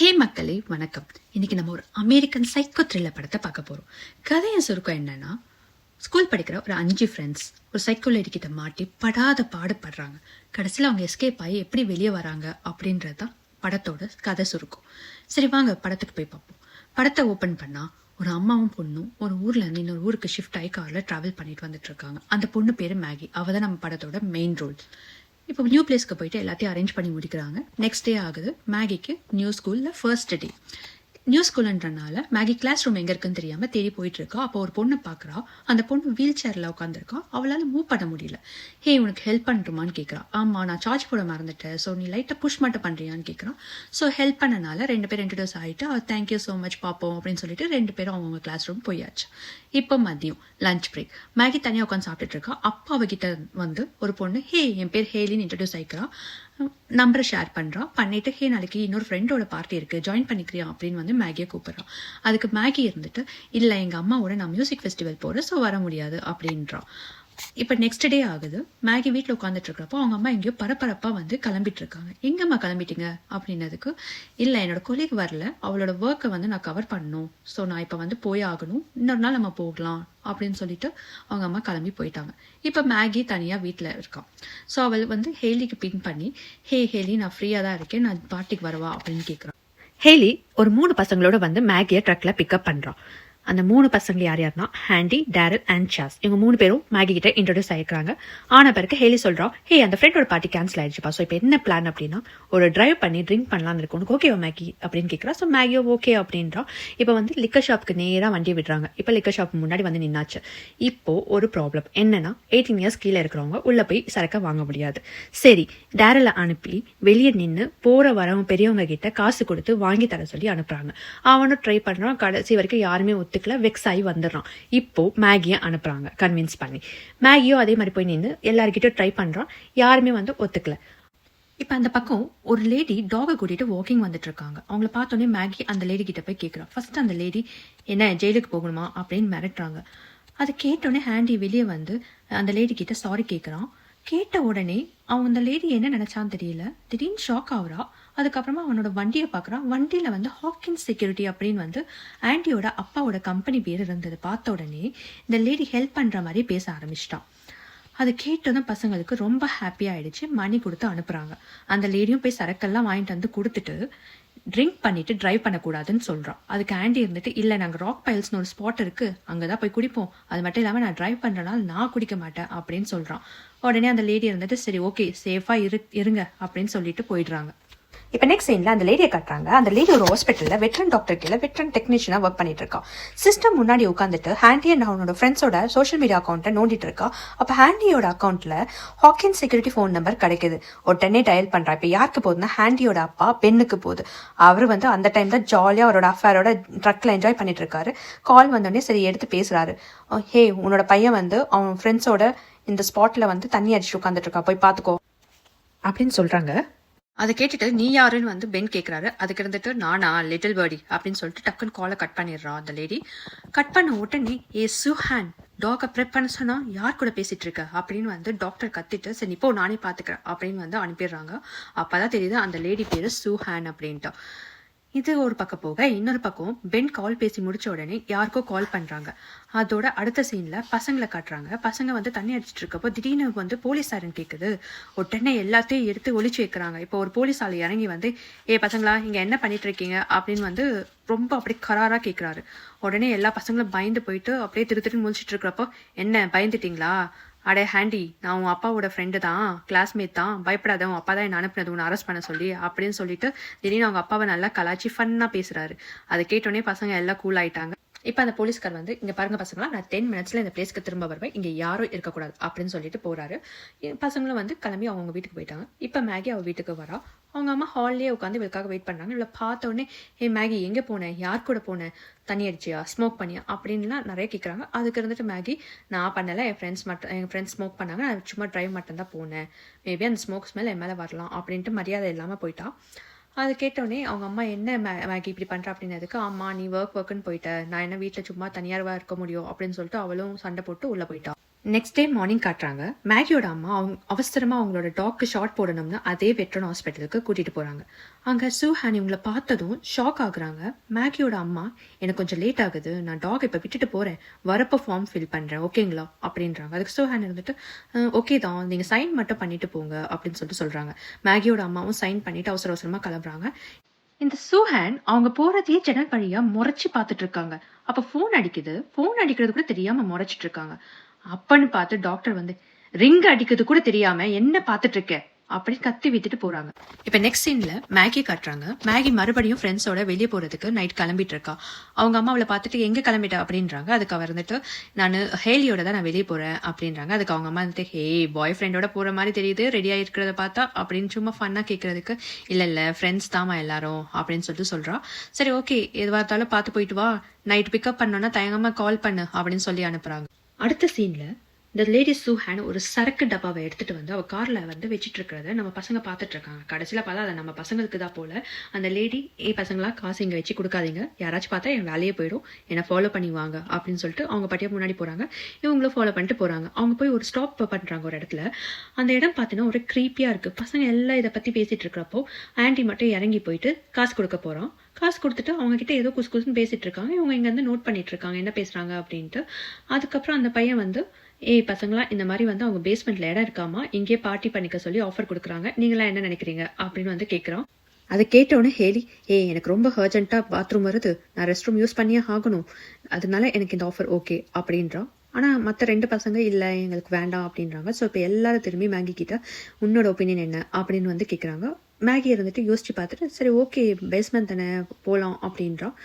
ஹே மக்களே வணக்கம். இன்னைக்கு நம்ம ஒரு அமெரிக்கன் சைக்கோ த்ரில்லர் படத்தை பார்க்க போறோம். கதையின் சுருக்கம் என்னன்னா, ஸ்கூல் படிக்கிற ஒரு 5 ஃப்ரெண்ட்ஸ் ஒரு சைக்கோ லேடி கிட்ட மாட்டி படாத பாடுபடுறாங்க. கடைசியில் அவங்க எஸ்கேப் ஆகி எப்படி வெளியே வராங்க அப்படின்றதான் படத்தோட கதை சுருக்கம். சரி வாங்க படத்துக்கு போய் பார்ப்போம். படத்தை ஓபன் பண்ணா ஒரு அம்மாவும் பொண்ணும் ஒரு ஊர்ல இருந்து இன்னொரு ஊருக்கு ஷிஃப்ட் ஆகி கார்ல டிராவல் பண்ணிட்டு வந்துட்டு இருக்காங்க. அந்த பொண்ணு பேரு மேகி. அவ தான் நம்ம படத்தோட மெயின் ரோல். இப்போ நியூ பிளேஸ்க்கு போயிட்டு எல்லாத்தையும் அரேஞ்ச் பண்ணி முடிக்கிறாங்க. நெக்ஸ்ட் டே ஆகுது. மேகிக்கு நியூ ஸ்கூல்ல ஃபர்ஸ்ட் டே. நியூ ஸ்கூல்ன்றனால மேகி கிளாஸ் ரூம் எங்க இருக்குன்னு தெரியாம தேடி போயிட்டு இருக்கா. அப்போ ஒரு பொண்ணு பாக்குறா. அந்த பொண்ணு வீல் சேர்ல உட்காந்துருக்கா. அவளால மூவ் பண்ண முடியல. ஹே உனக்கு ஹெல்ப் பண்ணட்டுமான்னு கேட்கறா. ஆமா நான் சார்ஜ் போட மறந்துட்டேன், ஸோ நீ லைட்டா புஷ் மட்டும் பண்றியான்னு கேட்கறான். ஸோ ஹெல்ப் பண்ணனால 2 பேரும் இன்ட்ரடியூஸ் ஆகிட்டு தேங்க்யூ ஸோ மச் பாப்போம் அப்படின்னு சொல்லிட்டு 2 பேரும் அவங்க கிளாஸ் ரூம் போயாச்சு. இப்போ மதியம் லஞ்ச் பிரேக். மேகி தனியாக உட்காந்து சாப்பிட்டுட்டு இருக்கா. அப்பா அவகிட்ட வந்து ஒரு பொண்ணு ஹே என் பேர் ஹேலின்னு இன்ட்ரடியூஸ் ஆகிக்கிறா. நம்பரை ஷேர் பண்றா. பண்ணிட்டு ஹே நாளைக்கு இன்னொரு ஃப்ரெண்டோட பார்ட்டி இருக்கு, ஜாயின் பண்ணிக்கிறியா அப்படின்னு வந்து மேகியை கூப்பிடுறான். அதுக்கு மேகி இருந்துட்டு இல்ல எங்க அம்மாவோட நான் மியூசிக் ஃபெஸ்டிவல் போறேன், ஸோ வர முடியாது அப்படின்றான். இப்ப நெக்ஸ்ட் டே ஆகுது. மேகி வீட்டுல உட்காந்துட்டு இருக்கிறப்போ அவங்க அம்மா எங்கேயோ பரபரப்பா வந்து கிளம்பிட்டு இருக்காங்க. எங்கம்மா கிளம்பிட்டீங்க அப்படின்னதுக்கு இல்ல என்னோட கொலீக் வரல, அவளோட ஒர்க்கை வந்து நான் கவர் பண்ணணும், ஸோ நான் இப்ப வந்து போய் ஆகணும், இன்னொரு நாள் நம்ம போகலாம் அப்படின்னு சொல்லிட்டு அவங்க அம்மா கிளம்பி போயிட்டாங்க. இப்ப மேகி தனியா வீட்டுல இருக்கான். ஸோ அவள் வந்து ஹேலிக்கு பின் பண்ணி ஹே ஹேலி நான் ஃப்ரீயா தான் இருக்கேன், நான் பார்ட்டிக்கு வரவா அப்படின்னு கேட்கறான். ஹேலி ஒரு 3 பசங்களோட வந்து மேகியை ட்ரக்ல பிக்கப் பண்றான். அந்த 3 பசங்க யார் யாருன்னா ஹேண்டி, டேரல் அண்ட் சாஸ். இவங்க 3 பேரும் மேகி கிட்ட இன்ட்ரோடியூஸ் ஆயிருக்காங்க. ஆன பிறகு ஹேலி சொல்றா ஹே அந்த ஃப்ரெண்டோட பார்ட்டி கேன்சல் ஆயிடுச்சுப்பா, ஸோ இப்போ என்ன பிளான் அப்படின்னா ஒரு டிரைவ் பண்ணி ட்ரிங்க் பண்ணலாம்னு இருக்கு, உனக்கு ஓகேவா மேகி அப்படின்னு கேட்கறா. ஸோ மேகியோ ஓகே அப்படின்றா. இப்போ வந்து லிக்கர் ஷாப்க்கு நேராக வண்டி விடுறாங்க. இப்போ லிக்கர் ஷாப் முன்னாடி வந்து நின்னாச்சு. இப்போ ஒரு ப்ராப்ளம் என்னன்னா 18 இயர்ஸ் கீழே இருக்கிறவங்க உள்ள போய் சரக்க வாங்க முடியாது. சரி டேரலை அனுப்பி வெளியே நின்று போற வரவங்க பெரியவங்க கிட்ட காசு கொடுத்து வாங்கி தர சொல்லி அனுப்புறாங்க. அவனும் ட்ரை பண்றான். கடைசி வரைக்கும் யாருமே வெக்ஸ் ஆகி வந்துடுறான். இப்போ மேகியை அனுப்புறாங்க கன்வின்ஸ் பண்ணி. மேகியும் அதே மாதிரி போய் நின்று எல்லார்கிட்டயும் ட்ரை பண்றான். யாருமே வந்து ஒத்துக்கல. இப்ப அந்த பக்கம் ஒரு லேடி டாகை கூட்டிட்டு வாக்கிங் வந்துட்டு இருக்காங்க. அவங்கள பார்த்தோன்னே மேகி அந்த லேடி கிட்ட போய் கேட்கறான். ஃபர்ஸ்ட் அந்த லேடி என்ன ஜெயிலுக்கு போகணுமா அப்படின்னு மிரட்டுறாங்க. அதை கேட்டோடனே ஹேண்டி வெளியே வந்து அந்த லேடி கிட்ட சாரி கேட்கறான். கேட்ட உடனே அவன் அந்த லேடி என்ன நினைச்சான்னு தெரியல, திடீர்னு ஷாக் ஆகுறா. அதுக்கப்புறமா அவனோட வண்டியை பார்க்குறான். வண்டியில வந்து ஹாக்கின்ஸ் செக்யூரிட்டி அப்படின்னு வந்து ஆண்டியோட அப்பாவோட கம்பெனி பேர் இருந்தது. பார்த்த உடனே இந்த லேடி ஹெல்ப் பண்ற மாதிரி பேச ஆரம்பிச்சிட்டான். அது கேட்டதும் பசங்களுக்கு ரொம்ப ஹாப்பி ஆயிடுச்சு. மணி கொடுத்து அனுப்புறாங்க. அந்த லேடியும் போய் சரக்கெல்லாம் வாங்கிட்டு வந்து கொடுத்துட்டு ட்ரிங்க் பண்ணிட்டு டிரைவ் பண்ணக்கூடாதுன்னு சொல்றான். அதுக்கு ஆண்டி இருந்துட்டு இல்ல நாங்க ராக் பைல்ஸ்னு ஒரு ஸ்பாட் இருக்கு, அங்கதான் போய் குடிப்போம், அது மட்டும் இல்லாம நான் டிரைவ் பண்றனால நான் குடிக்க மாட்டேன் அப்படின்னு சொல்றான். உடனே அந்த லேடி இருந்துட்டு சரி ஓகே சேஃபா இருங்க அப்படின்னு சொல்லிட்டு போயிடுறாங்க. இப்போ நெக்ஸ்ட் சீன்ல அந்த லேடியை காட்டுறாங்க. அந்த லேடி ஒரு ஹாஸ்பிட்டல்ல வெட்ரன் டாக்டர் கீழே வெட்ரன் டெக்னீஷியனா ஒர்க் பண்ணிட்டு இருக்கா. சிஸ்டம் முன்னாடி உட்காந்துட்டு ஹேண்டி அண்ட் அவனோட ஃப்ரெண்ட்ஸோட சோஷியல் மீடியா அக்கௌண்ட்டை நோண்டிட்டு இருக்கா. அப்போ ஹேண்டியோட அக்கௌண்ட்ல ஹாக்கின் செக்யூரிட்டி ஃபோன் நம்பர் கிடைக்குது. உடனே டயல் பண்றா. இப்போ யாருக்கு போகுதுன்னா ஹேண்டியோட அப்பா பென்னுக்கு போகுது. அவர் வந்து அந்த டைம் தான் ஜாலியா அவரோட அஃபேரோட ட்ரக்ல என்ஜாய் பண்ணிட்டு இருக்காரு. கால் வந்தோடனே சரி எடுத்து பேசுறாரு. ஹே உன்னோட பையன் வந்து அவன் ஃப்ரெண்ட்ஸோட இந்த ஸ்பாட்ல வந்து தண்ணி அடிச்சுட்டு உட்காந்துட்டு இருக்கா, போய் பாத்துக்கோ அப்படின்னு சொல்றாங்க. அதை கேட்டுட்டு நீ யாருன்னு வந்து பென் கேட்கறாரு. அதுக்கு இருந்துட்டு நானா லிட்டில் பேர்டி அப்படின்னு சொல்லிட்டு டக்குன்னு காலை கட் பண்ணிடுறா அந்த லேடி. கட் பண்ண உடனே சுஹான் டாகை ப்ரெப் பண்ண சொன்னா யார் கூட பேசிட்டு இருக்க அப்படின்னு வந்து டாக்டர் கத்திட்டு சரி இப்போ நானே பாத்துக்கிறேன் அப்படின்னு வந்து அனுப்பிடுறாங்க. அப்பதான் தெரியுது அந்த லேடி பேரு சுஹான் அப்படின்ட்டு. இது ஒரு பக்கம் போக இன்னொரு பக்கம் பென் கால் பேசி முடிச்ச உடனே யாருக்கோ கால் பண்றாங்க. அதோட அடுத்த சீன்ல பசங்களை காட்டுறாங்க. பசங்க வந்து தண்ணி அடிச்சிட்டு இருக்கப்போ திடீர்னு வந்து போலீஸ் சாரன் கேக்குது. உடனே எல்லாத்தையும் எடுத்து ஒளிச்சு வைக்கிறாங்க. இப்போ ஒரு போலீஸ் ஆள் இறங்கி வந்து பசங்களா இங்க என்ன பண்ணிட்டு இருக்கீங்க அப்படின்னு வந்து ரொம்ப அப்படி கராரா கேக்குறாரு. உடனே எல்லா பசங்களும் பயந்து போயிட்டு அப்படியே திரு முழிச்சிட்டு இருக்கிறப்போ என்ன பயந்துட்டீங்களா, அடே ஹேண்டி நான் உன் அப்பாவோட ஃப்ரெண்டு தான், கிளாஸ்மேட் தான், பயப்படாத உன் அப்பா தான் என்ன அனுப்புனது உன்னை அரெஸ்ட் பண்ண சொல்லி அப்படின்னு சொல்லிட்டு திடீர்னு அவங்க அப்பாவை நல்லா கலாச்சி ஃபன்னா பேசுறாரு. அதை கேட்டோடனே பசங்க எல்லாம் கூல் ஆயிட்டாங்க. இப்ப அந்த போலீஸ்கார் வந்து இங்க பாருங்க பசங்களா, நான் 10 மினிட்ஸ்ல இந்த பிளேஸ்க்கு திரும்ப வருவேன், இங்க யாரும் இருக்கக்கூடாது அப்படின்னு சொல்லிட்டு போறாரு. பசங்களும் வந்து கிளம்பி அவங்க வீட்டுக்கு போயிட்டாங்க. இப்ப மேகி அவ வீட்டுக்கு வரா. அவங்க அம்மா ஹால்லயே உட்காந்து இவளுக்காக வெயிட் பண்றாங்க. இவளை பார்த்த உடனே மேகி எங்க போனேன், யார் கூட போனேன், தண்ணி அடிச்சியா, ஸ்மோக் பண்ணியா அப்படின்லாம் நிறைய கேட்கறாங்க. அதுக்கு இருந்துட்டு மேகி நான் பண்ணல, என் ஃப்ரெண்ட்ஸ் ஸ்மோக் பண்ணாங்க, நான் சும்மா டிரைவ் மட்டும் தான் போனேன், மேபி அந்த ஸ்மோக் ஸ்மெல் என் மேல வரலாம் அப்படின்ட்டு மரியாதை இல்லாம போயிட்டா. அது கேட்டோடனே அவங்க அம்மா என்ன மேகி இப்படி பண்றா அப்படின்னதுக்கு ஆமா நீ ஒர்க்குன்னு போயிட்ட, நான் என்ன வீட்டுல சும்மா தனியார்வா இருக்க முடியும் அப்படின்னு சொல்லிட்டு அவளும் சண்டை போட்டு உள்ள போயிட்டா. நெக்ஸ்ட் டே மார்னிங் காட்டுறாங்க. மேகியோட அம்மா அவசரமாக அவங்களோட டாக்க்கு ஷார்ட் போடணும்னு அதே வெட்ரன் ஹாஸ்பிட்டலுக்கு கூட்டிகிட்டு போகிறாங்க. அங்கே சூஹான் இவங்களை பார்த்ததும் ஷாக் ஆகுறாங்க. மேகியோட அம்மா, எனக்கு கொஞ்சம் லேட் ஆகுது, நான் டாக் இப்போ விட்டுட்டு போகிறேன், வரப்போ ஃபார்ம் ஃபில் பண்ணுறேன், ஓகேங்களா அப்படின்றாங்க. அதுக்கு சூஹான் இருந்துட்டு ஓகே தான், நீங்கள் சைன் மட்டும் பண்ணிட்டு போங்க அப்படின்னு சொல்லிட்டு சொல்கிறாங்க. மேகியோட அம்மாவும் சைன் பண்ணிட்டு அவசர அவசரமாக கிளம்புறாங்க. இந்த சூஹான் அவங்க போறதையே ஜன்னல் வழியா முறைச்சு பார்த்துட்டு இருக்காங்க. அப்ப போன் அடிக்குது. போன் அடிக்கிறது கூட தெரியாம முறைச்சிட்டு இருக்காங்க. அப்பன்னு பார்த்து டாக்டர் வந்து, ரிங் அடிக்கிறது கூட தெரியாம என்ன பார்த்துட்டு இருக்க அப்படி கத்தி விட்டுட்டு போறாங்க. இப்ப நெக்ஸ்ட் சீன்ல மேகி காட்டுறாங்க. மேகி மறுபடியும் ஃப்ரெண்ட்ஸோட வெளியே போறதுக்கு நைட் கிளம்பிட்டு இருக்கா. அவங்க அம்மா அவளை பார்த்துட்டு எங்க கிளம்பிட்டா அப்படின்றாங்க. அதுக்கு அவர் வந்துட்டு, நான் ஹேலியோட தான் நான் வெளியே போறேன் அப்படின்றாங்க. அதுக்கு அவங்க அம்மா வந்துட்டு, ஹே பாய் ஃப்ரெண்டோட போற மாதிரி தெரியுது, ரெடியா இருக்கிறத பார்த்தா அப்படின்னு சும்மா ஃபன்னா கேட்கறதுக்கு, இல்ல ஃப்ரெண்ட்ஸ் தாமா எல்லாரும் அப்படின்னு சொல்லிட்டு சொல்றா. சரி ஓகே, எதுவாக இருந்தாலும் பார்த்து போயிட்டு வா, நைட் பிக்கப் பண்ணோன்னா தயங்காம கால் பண்ணு அப்படின்னு சொல்லி அனுப்புறாங்க. அடுத்த சீன்ல இந்த லேடி சூஹான் ஒரு சரக்கு டப்பாவை எடுத்துட்டு வந்து அவ கார்ல வந்து வச்சுட்டு இருக்கிறத நம்ம பசங்க பார்த்துட்டு இருக்காங்க. கடைசியில பார்த்தா அதை நம்ம பசங்களுக்கு தான் போல. அந்த லேடி, பசங்களா காசு இங்க வச்சு கொடுக்காதீங்க, யாராச்சும் பார்த்தா என் வேலையே போயிடும், என்னை ஃபாலோ பண்ணுவாங்க அப்படின்னு சொல்லிட்டு அவங்க பட்டியா முன்னாடி போறாங்க. இவங்களும் ஃபாலோ பண்ணிட்டு போறாங்க. அவங்க போய் ஒரு ஸ்டாப் பண்றாங்க ஒரு இடத்துல. அந்த இடம் பார்த்தீங்கன்னா ஒரு க்ரீப்பியா இருக்கு. பசங்க எல்லாம் இதை பத்தி பேசிட்டு இருக்கிறப்போ ஆன்டி மட்டும் இறங்கி போயிட்டு காசு கொடுக்க போறோம். காசு கொடுத்துட்டு அவங்க கிட்ட ஏதோ குசுன்னு பேசிட்டு இருக்காங்க. இவங்க இங்க வந்து நோட் பண்ணிட்டு இருக்காங்க என்ன பேசுறாங்க அப்படின்ட்டு. அதுக்கப்புறம் அந்த பையன் வந்து, பசங்களா, இந்த மாதிரி வந்து அவங்க பேஸ்மெண்ட்ல இடம் இருக்காமா, இங்கே பார்ட்டி பண்ணிக்க சொல்லி ஆஃபர் கொடுக்குறாங்க, நீங்களா என்ன நினைக்கிறீங்க அப்படின்னு வந்து கேட்குறான். அதை கேட்டோன்னே ஹேலி, எனக்கு ரொம்ப அர்ஜென்ட்டா பாத்ரூம் வருது, நான் ரெஸ்ட் ரூம் யூஸ் பண்ணியே ஆகணும், அதனால எனக்கு இந்த ஆஃபர் ஓகே அப்படின்றான். ஆனால் மற்ற 2 பசங்க இல்லை எங்களுக்கு வேண்டாம் அப்படின்றாங்க. ஸோ இப்போ எல்லாரும் திரும்பி மேகி கிட்ட உன்னோட ஒப்பீனியன் என்ன அப்படின்னு வந்து கேட்குறாங்க. மேகி இருந்துட்டு யோசிச்சு பார்த்துட்டு, சரி ஓகே பேஸ்மெண்ட் தானே போகலாம் அப்படின்றான்.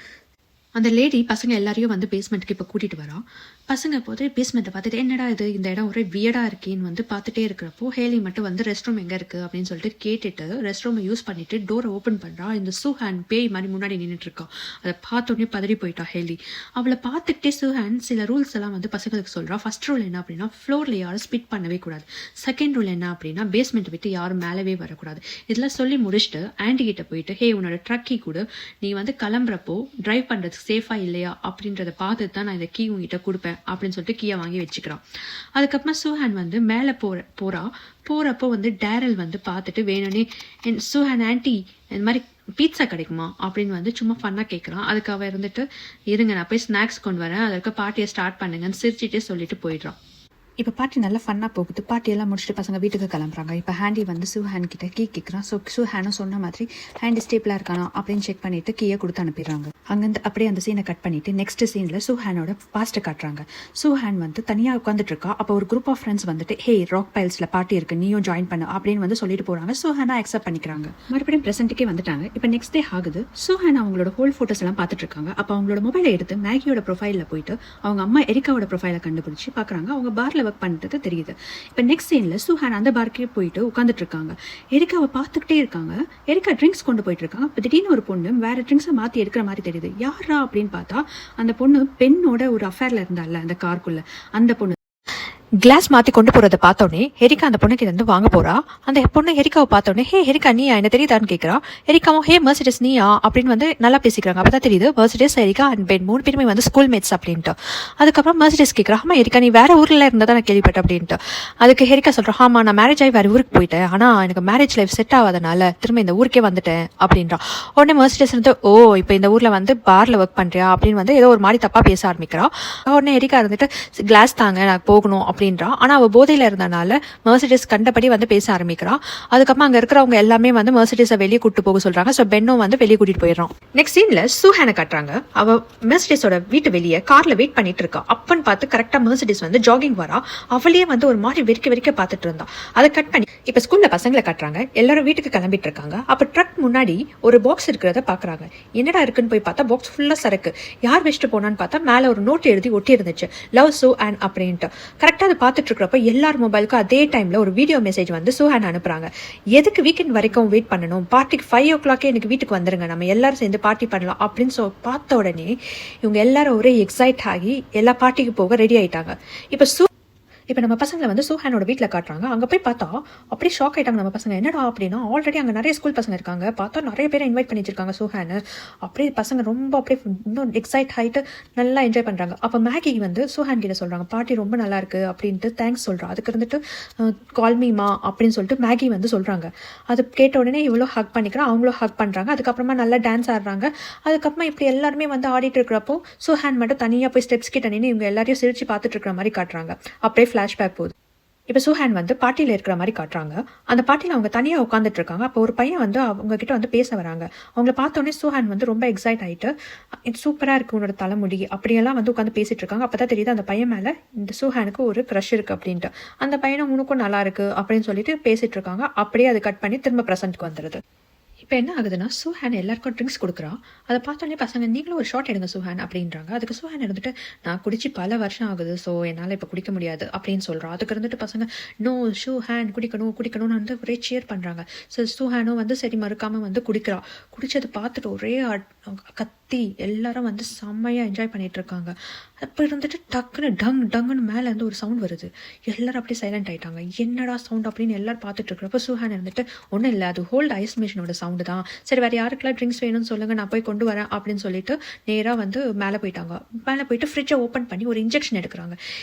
அந்த லேடி பசங்க எல்லாரையும் வந்து பேஸ்மெண்ட்டுக்கு இப்போ கூட்டிகிட்டு வரான். பசங்க போது பேஸ்மெண்ட்டை பார்த்துட்டு, என்னடா இது, இந்த இடம் ஒரே வியர்டாக இருக்கேன்னு வந்து பார்த்துட்டே இருக்கிறப்போ ஹேலி மட்டும் வந்து ரெஸ்ட் ரூம் எங்கே இருக்குது அப்படின்னு சொல்லிட்டு கேட்டுட்டு ரெஸ்ட் ரூமை யூஸ் பண்ணிட்டு டோரை ஓப்பன் பண்ணுறான். இந்த சூஹான் பேய் மாதிரி முன்னாடி நின்றுட்டு இருக்கான். அதை பார்த்தோன்னே பதறி போயிட்டா ஹேலி. அவளை பார்த்துக்கிட்டே சூஹான் சில ரூல்ஸ் எல்லாம் வந்து பசங்களுக்கு சொல்கிறான். ஃபர்ஸ்ட் ரூல் என்ன அப்படின்னா, ஃப்ளோரில் யாரும் ஸ்பிட் பண்ணவே கூடாது. செகண்ட் ரூல் என்ன அப்படின்னா, பேஸ்மெண்ட் விட்டு யாரும் மேலவே வரக்கூடாது. இதெல்லாம் சொல்லி முடிச்சுட்டு ஆண்டி கிட்ட போயிட்டு, உன்னோட ட்ரக்கி கூட, நீ வந்து கிளம்புறப்போ டிரைவ் பண்ணுறதுக்கு சேஃபா இல்லையா அப்படின்றத பார்த்துட்டு தான் நான் இந்த கீ உங்ககிட்ட கொடுப்பேன் அப்படின்னு சொல்லிட்டு கீயை வாங்கி வச்சுக்கிறான். அதுக்கப்புறமா சூஹான் வந்து மேலே போறப்போ வந்து டேரல் வந்து பார்த்துட்டு வேணும்னே, சூஹான் ஆன்டி இந்த மாதிரி பீட்சா கிடைக்குமா அப்படின்னு வந்து சும்மா ஃபன்னா கேட்குறான். அதுக்கு அவ இருந்துட்டு, இருங்க நான் போய் ஸ்நாக்ஸ் கொண்டு வரேன், அதற்கு பார்ட்டியை ஸ்டார்ட் பண்ணுங்கன்னு சிரிச்சிட்டே சொல்லிட்டு போயிடுறான். இப்போ பார்ட்டி நல்லா ஃபன்னாக போகுது. பார்ட்டியெல்லாம் முடிச்சுட்டு பசங்க வீட்டுக்கு கிளம்புறாங்க. இப்போ ஹேண்டி வந்து சூஹான் கிட்ட கீ கேட்குறான். ஸோ சூஹானும் சொன்ன மாதிரி ஹேண்டி ஸ்டேப்பிளாக இருக்கானா அப்படின்னு செக் பண்ணிட்டு கீயை கொடுத்து அனுப்பிடுறாங்க. அங்கேருந்து அப்படியே அந்த சீனை கட் பண்ணிட்டு நெக்ஸ்ட் சீனில் சூஹானோட பாஸ்ட்டை காட்டுறாங்க. சூஹான் வந்து தனியாக உட்காந்துட்டு இருக்கா. அப்போ ஒரு குரூப் ஆஃப் ஃப்ரெண்ட்ஸ் வந்துட்டு, ராக் பைல்ஸில் பார்ட்டி இருக்கு, நீயும் ஜாயின் பண்ணு அப்படின்னு வந்து சொல்லிட்டு போகிறாங்க. சூஹானா அக்செப்ட் பண்ணிக்கிறாங்க. மறுபடியும் ப்ரெசென்ட்டுக்கே வந்துட்டாங்க. இப்போ நெக்ஸ்ட் டே ஆகுது. சூஹான் அவங்களோட ஹோல் ஃபோட்டோஸ் எல்லாம் பார்த்துட்டு இருக்காங்க. அப்போ அவங்களோட மொபைலை எடுத்து மேகியோட ப்ரொஃபைலில் போயிட்டு அவங்க அம்மா எரிக்காவோட ப்ரொஃபைலை கண்டுபிடிச்சி பார்க்குறாங்க. அவங்க பார்ல ஒர்க் பண்ணுறது தெரியுது. இப்போ நெக்ஸ்ட் சீன்ல சூஹான் அந்த பார்க்கே போயிட்டு உட்காந்துட்டு இருக்காங்க. எரிக்காவை பார்த்துக்கிட்டே இருக்காங்க. எரிக்கா ட்ரிங்க்ஸ் கொண்டு போயிட்டு இருக்காங்க. திடீர்னு ஒரு பொண்ணு வேற ட்ரிங்க்ஸை மாற்றி எடுக்கிற மாதிரி தெரியுது. யாரா அப்படின்னு பார்த்தா அந்த பொண்ணு பெண்ணோட ஒரு அஃபேர்ல இருந்தால அந்த காருக்குள்ள அந்த பொண்ணு கிளாஸ் மாற்றி கொண்டு போகிறத பார்த்தோன்னே ஹெரிக்கா அந்த பொண்ணுக்கு இருந்து வாங்க போகிறா. அந்த பொண்ணு ஹெரிக்காவை பார்த்தோன்னே, ஹெரிக்கா நீயா, என்ன தெரியுதான்னு கேட்குறா. ஹெரிக்காவும் மெர்சிடஸ் நீயா அப்படின்னு வந்து நல்லா பேசிக்கிறாங்க. அப்போ தான் தெரியுது மெர்சிடஸ், ஹெரிக்கா அண்ட் பென் 3 பேருமே வந்து ஸ்கூல் மேட்ஸ் அப்படின்ட்டு. அதுக்கப்புறம் மெர்சிடஸ் கேட்குறா, ஹெரிக்கா நீ வேற ஊரில் இருந்தால் தான் நான் கேள்விப்பட்டேன் அப்படின்ட்டு. அதுக்கு ஹெரிக்கா சொல்கிறா, நான் மேரேஜ் ஆகி வேறு ஊருக்கு போயிட்டேன், ஆனால் எனக்கு மேரேஜ் லைஃப் செட் ஆகாதனால திரும்ப இந்த ஊருக்கே வந்துட்டேன் அப்படின்றா. உடனே மெர்சிடஸ் வந்து, இப்போ இந்த ஊரில் வந்து பார்ல ஒர்க் பண்ணுறியா அப்படின்னு வந்து ஏதோ ஒரு மாதிரி தப்பாக பேச ஆரம்பிக்கிறா. உடனே ஹெரிக்கா இருந்துட்டு, கிளாஸ் தாங்க நான் போகணும் அப்படின்றா. ஆனால் அவள் போதையில் இருந்தனால மெர்சிடஸ் கண்டபடி வந்து பேச ஆரம்பிக்கிறான். அதுக்கப்புறம் அங்கே இருக்கிறவங்க எல்லாமே வந்து மெர்சிடஸை வெளியே கூட்டு போக சொல்றாங்க. ஸோ பென்னும் வந்து வெளியே கூட்டிட்டு போயிடுறான். நெக்ஸ்ட் சீன்ல சூஹானை காட்டுறாங்க. அவ மெர்சிடஸோட வீட்டு வெளியே கார்ல வெயிட் பண்ணிட்டு இருக்கா. அப்பன்னு பார்த்து கரெக்டா மெர்சிடஸ் வந்து ஜாகிங் வரா. அவளையே வந்து ஒரு மாதிரி வெறிக்க பார்த்துட்டு இருந்தா. அதை கட் பண்ணி இப்ப ஸ்கூல்ல பசங்களை காட்டுறாங்க. எல்லாரும் வீட்டுக்கு கிளம்பிட்டு இருக்காங்க. அப்ப ட்ரக் முன்னாடி ஒரு பாக்ஸ் இருக்கிறத பாக்குறாங்க. என்னடா இருக்குன்னு போய் பார்த்தா பாக்ஸ் ஃபுல்லா சரக்கு. யார் வச்சுட்டு போனான்னு பார்த்தா மேல ஒரு நோட் எழுதி ஒட்டி இருந்துச்சு, லவ் சூஹான் அப்படின்ட்டு. கரெக்டா அதை பார்த்துட்டு இருக்கிறப்ப எல்லார் மொபைலுக்கும் அதே டைம்ல ஒரு வீடியோ மெசேஜ் வந்து சூஹான் அனுப்புறாங்க. எதுக்கு வீக்கெண்ட் வரைக்கும் வெயிட் பண்ணணும், பார்ட்டிக்கு 5 o'clock எனக்கு வீட்டுக்கு வந்துருங்க, நம்ம எல்லாரும் சேர்ந்து பார்ட்டி பண்ணலாம் அப்படின்னு பார்த்த உடனே இவங்க எல்லாரும் ஒரே எக்ஸைட் ஆகி எல்லா பார்ட்டிக்கு போக ரெடி ஆயிட்டாங்க. இப்ப இப்போ நம்ம பசங்களை வந்து சூஹானோட வீட்டில் காட்டுறாங்க. அங்கே போய் பார்த்தா அப்படியே ஷாக் ஆயிட்டாங்க நம்ம பசங்க. என்னடா அப்படின்னா ஆல்ரெடி அங்கே நிறைய ஸ்கூல் பசங்க இருக்காங்க. பார்த்தா நிறைய பேரை இன்வைட் பண்ணி வச்சிருக்காங்க சூஹானு. அப்படியே பசங்க ரொம்ப அப்படியே இன்னும் எக்ஸைட் ஆகிட்டு நல்லா என்ஜாய் பண்ணுறாங்க. அப்போ மேகி வந்து சூஹான் கிட்ட சொல்கிறாங்க, பாட்டி ரொம்ப நல்லா இருக்கு அப்படின்ட்டு தேங்க்ஸ் சொல்கிறா. அதுக்கு இருந்துட்டு கால்மீமா அப்படின்னு சொல்லிட்டு மேகி வந்து சொல்கிறாங்க. அது கேட்ட உடனே இவ்வளோ ஹக் பண்ணிக்கிறோம், அவங்களும் ஹக் பண்ணுறாங்க. அதுக்கப்புறமா நல்லா டான்ஸ் ஆடுறாங்க. அதுக்கப்புறமா இப்படி எல்லாருமே வந்து ஆடிட்டு இருக்கிறப்போ சூஹான் மட்டும் தனியாக போய் ஸ்டெப்ஸ் கிட்ட நின்று இவங்க எல்லாரையும் சிரிச்சு பார்த்துட்டு இருக்கிற மாதிரி காட்டுறாங்க. அப்படியே ஃப்ளாஷ்பேக் போகுது. இப்போ சூஹான் வந்து பார்ட்டியில் இருக்கிற மாதிரி காட்டுறாங்க. அந்த பார்ட்டியில் அவங்க தனியாக உட்காந்துட்டு இருக்காங்க. அப்போ ஒரு பையன் வந்து அவங்க கிட்ட வந்து பேச வராங்க. அவங்கள பார்த்தோன்னே சூஹான் வந்து ரொம்ப எக்ஸைட் ஆகிட்டு, இது சூப்பராக இருக்குது உன்னோட தலைமுடி அப்படியெல்லாம் வந்து உட்காந்து பேசிட்டு இருக்காங்க. அப்போ தான் தெரியுது அந்த பையன் மேலே இந்த சூஹானுக்கு ஒரு க்ரஷ் இருக்குது அப்படின்ட்டு. அந்த பையனை உனக்கும் நல்லா இருக்கு அப்படின்னு சொல்லிட்டு பேசிட்டு இருக்காங்க. அப்படியே அது கட் பண்ணி திரும்ப ப்ரெசென்ட்க்கு வந்துடுது. இப்போ என்ன ஆகுதுன்னா சூஹான் எல்லாருக்கும் ட்ரிங்க்ஸ் கொடுக்குறா. அதை பார்த்தோன்னே பசங்க நீங்களும் ஒரு ஷாட் எடுங்க சூஹான் அப்படின்றாங்க. அதுக்கு சூஹான் இருந்துட்டு நான் குடிச்சு பல வருஷம் ஆகுது, ஸோ என்னால் இப்போ குடிக்க முடியாது அப்படின்னு சொல்கிறோம். அதுக்கு இருந்துட்டு பசங்க நோ சூஹான் குடிக்கணும்னு வந்து ஒரே சேர் பண்ணுறாங்க. ஸோ சூஹானும் வந்து சரி மறுக்காமல் வந்து குடிக்கிறா. குடிச்சதை பார்த்துட்டு ஒரே கத்தி எல்லாரும் வந்து செம்மையாக என்ஜாய் பண்ணிட்டு இருக்காங்க. அப்போ இருந்துட்டு டக்குன்னு டங்குன்னு மேலே இருந்து ஒரு சவுண்ட் வருது. எல்லாரும் அப்படியே சைலண்ட் ஆயிட்டாங்க. என்னடா சவுண்ட் அப்படின்னு எல்லாரும் பார்த்துட்டு இருக்கிறப்ப சூஹான் இருந்துட்டு ஒன்றும் இல்லை, அது ஹோல்ட் ஐஸ் மிஷினோட சவுண்டு தான், சரி வேறு யாருக்கெல்லாம் ட்ரிங்க்ஸ் வேணும்னு சொல்லுங்கள் நான் போய் கொண்டு வரேன் அப்படின்னு சொல்லிட்டு நேராக வந்து மேலே போயிட்டாங்க. மேலே போயிட்டு ஃப்ரிட்ஜை ஓப்பன் பண்ணி ஒரு இன்ஜெக்ஷன் எடுக்கிறாங்க.